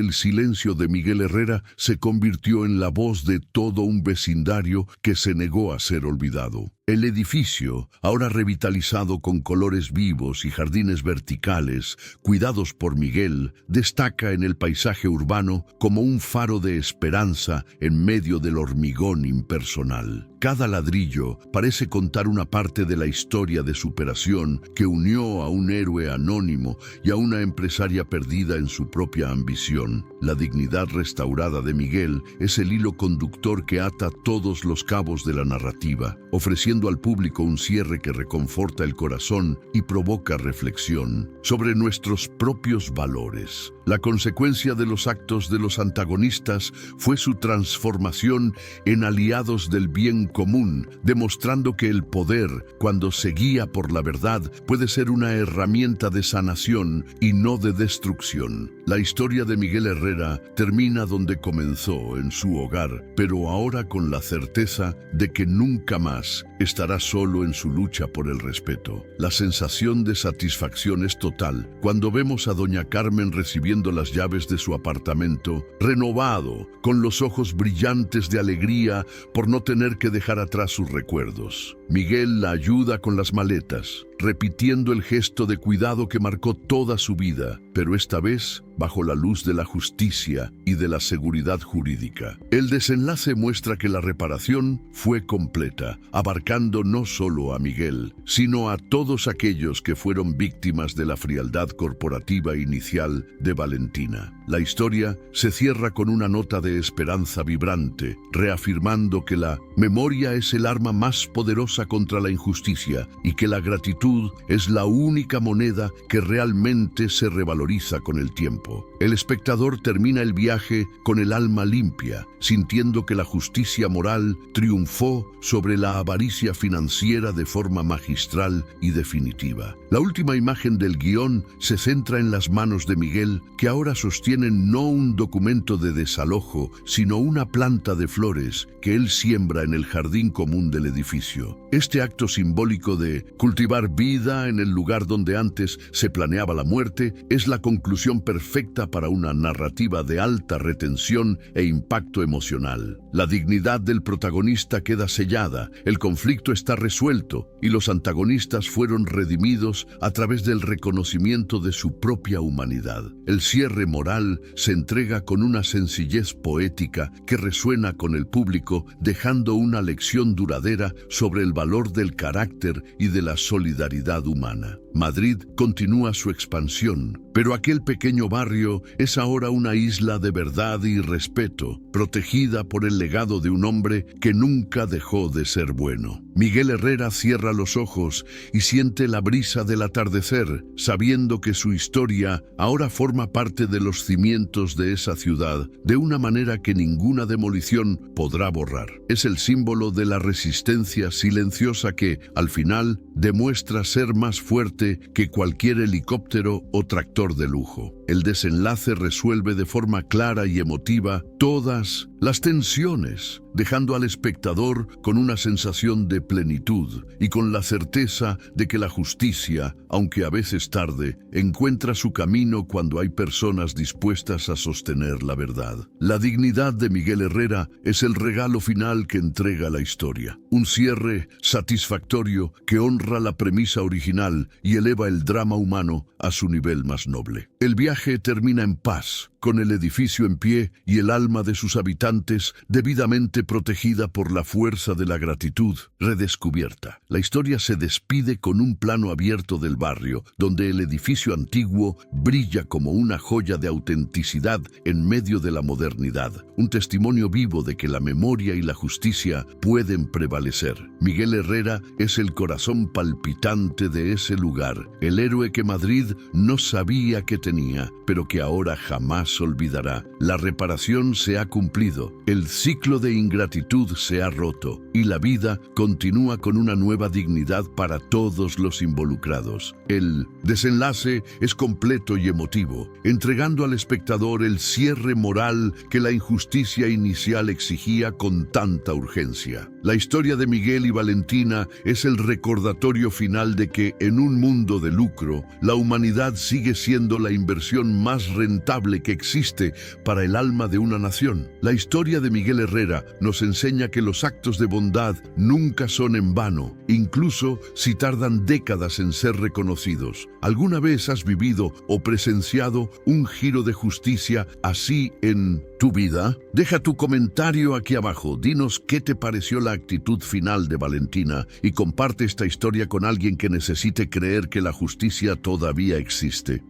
el silencio de Miguel Herrera se convirtió en la voz de todo un vecindario que se negó a ser olvidado. El edificio, ahora revitalizado con colores vivos y jardines verticales, cuidados por Miguel, destaca en el paisaje urbano como un faro de esperanza en medio del hormigón impersonal. Cada ladrillo parece contar una parte de la historia de superación que unió a un héroe anónimo y a una empresaria perdida en su propia ambición. La dignidad restaurada de Miguel es el hilo conductor que ata todos los cabos de la narrativa, ofreciendo al público un cierre que reconforta el corazón y provoca reflexión sobre nuestros propios valores. La consecuencia de los actos de los antagonistas fue su transformación en aliados del bien común, demostrando que el poder, cuando se guía por la verdad, puede ser una herramienta de sanación y no de destrucción. La historia de Miguel Herrera termina donde comenzó, en su hogar, pero ahora con la certeza de que nunca más estará solo en su lucha por el respeto. La sensación de satisfacción es total cuando vemos a doña Carmen recibiendo las llaves de su apartamento, renovado, con los ojos brillantes de alegría por no tener que dejar atrás sus recuerdos. Miguel la ayuda con las maletas, repitiendo el gesto de cuidado que marcó toda su vida, pero esta vez bajo la luz de la justicia y de la seguridad jurídica. El desenlace muestra que la reparación fue completa, abarcando no solo a Miguel, sino a todos aquellos que fueron víctimas de la frialdad corporativa inicial de Valentina. La historia se cierra con una nota de esperanza vibrante, reafirmando que la memoria es el arma más poderosa contra la injusticia y que la gratitud es la única moneda que realmente se revaloriza con el tiempo. El espectador termina el viaje con el alma limpia, sintiendo que la justicia moral triunfó sobre la avaricia financiera de forma magistral y definitiva. La última imagen del guión se centra en las manos de Miguel, que ahora sostienen no un documento de desalojo, sino una planta de flores que él siembra en el jardín común del edificio. Este acto simbólico de cultivar vida en el lugar donde antes se planeaba la muerte es la conclusión perfecta para una narrativa de alta retención e impacto emocional. La dignidad del protagonista queda sellada, el conflicto está resuelto y los antagonistas fueron redimidos a través del reconocimiento de su propia humanidad. El cierre moral se entrega con una sencillez poética que resuena con el público, dejando una lección duradera sobre el valor del carácter y de la solidaridad humana. Madrid continúa su expansión, pero aquel pequeño barrio es ahora una isla de verdad y respeto, protegida por el legado de un hombre que nunca dejó de ser bueno. Miguel Herrera cierra los ojos y siente la brisa del atardecer, sabiendo que su historia ahora forma parte de los cimientos de esa ciudad, de una manera que ninguna demolición podrá borrar. Es el símbolo de la resistencia silenciosa que, al final, demuestra ser más fuerte que cualquier helicóptero o tractor de lujo. El desenlace resuelve de forma clara y emotiva todas las tensiones, dejando al espectador con una sensación de plenitud y con la certeza de que la justicia, aunque a veces tarde, encuentra su camino cuando hay personas dispuestas a sostener la verdad. La dignidad de Miguel Herrera es el regalo final que entrega la historia. Un cierre satisfactorio que honra la premisa original y eleva el drama humano a su nivel más noble. El viaje termina en paz, con el edificio en pie y el alma de sus habitantes debidamente protegida por la fuerza de la gratitud redescubierta. La historia se despide con un plano abierto del barrio, donde el edificio antiguo brilla como una joya de autenticidad en medio de la modernidad, un testimonio vivo de que la memoria y la justicia pueden prevalecer. Miguel Herrera es el corazón palpitante de ese lugar, el héroe que Madrid no sabía que tenía, pero que ahora jamás olvidará. La reparación se ha cumplido, el ciclo de ingratitud se ha roto y la vida continúa con una nueva dignidad para todos los involucrados. El desenlace es completo y emotivo, entregando al espectador el cierre moral que la injusticia inicial exigía con tanta urgencia. La historia de Miguel y Valentina es el recordatorio final de que en un mundo de lucro, la humanidad sigue siendo la inversión más rentable que existe para el alma de una nación. La historia de Miguel Herrera nos enseña que los actos de bondad nunca son en vano, incluso si tardan décadas en ser reconocidos. ¿Alguna vez has vivido o presenciado un giro de justicia así en tu vida? Deja tu comentario aquí abajo. Dinos qué te pareció la actitud final de Valentina y comparte esta historia con alguien que necesite creer que la justicia todavía existe.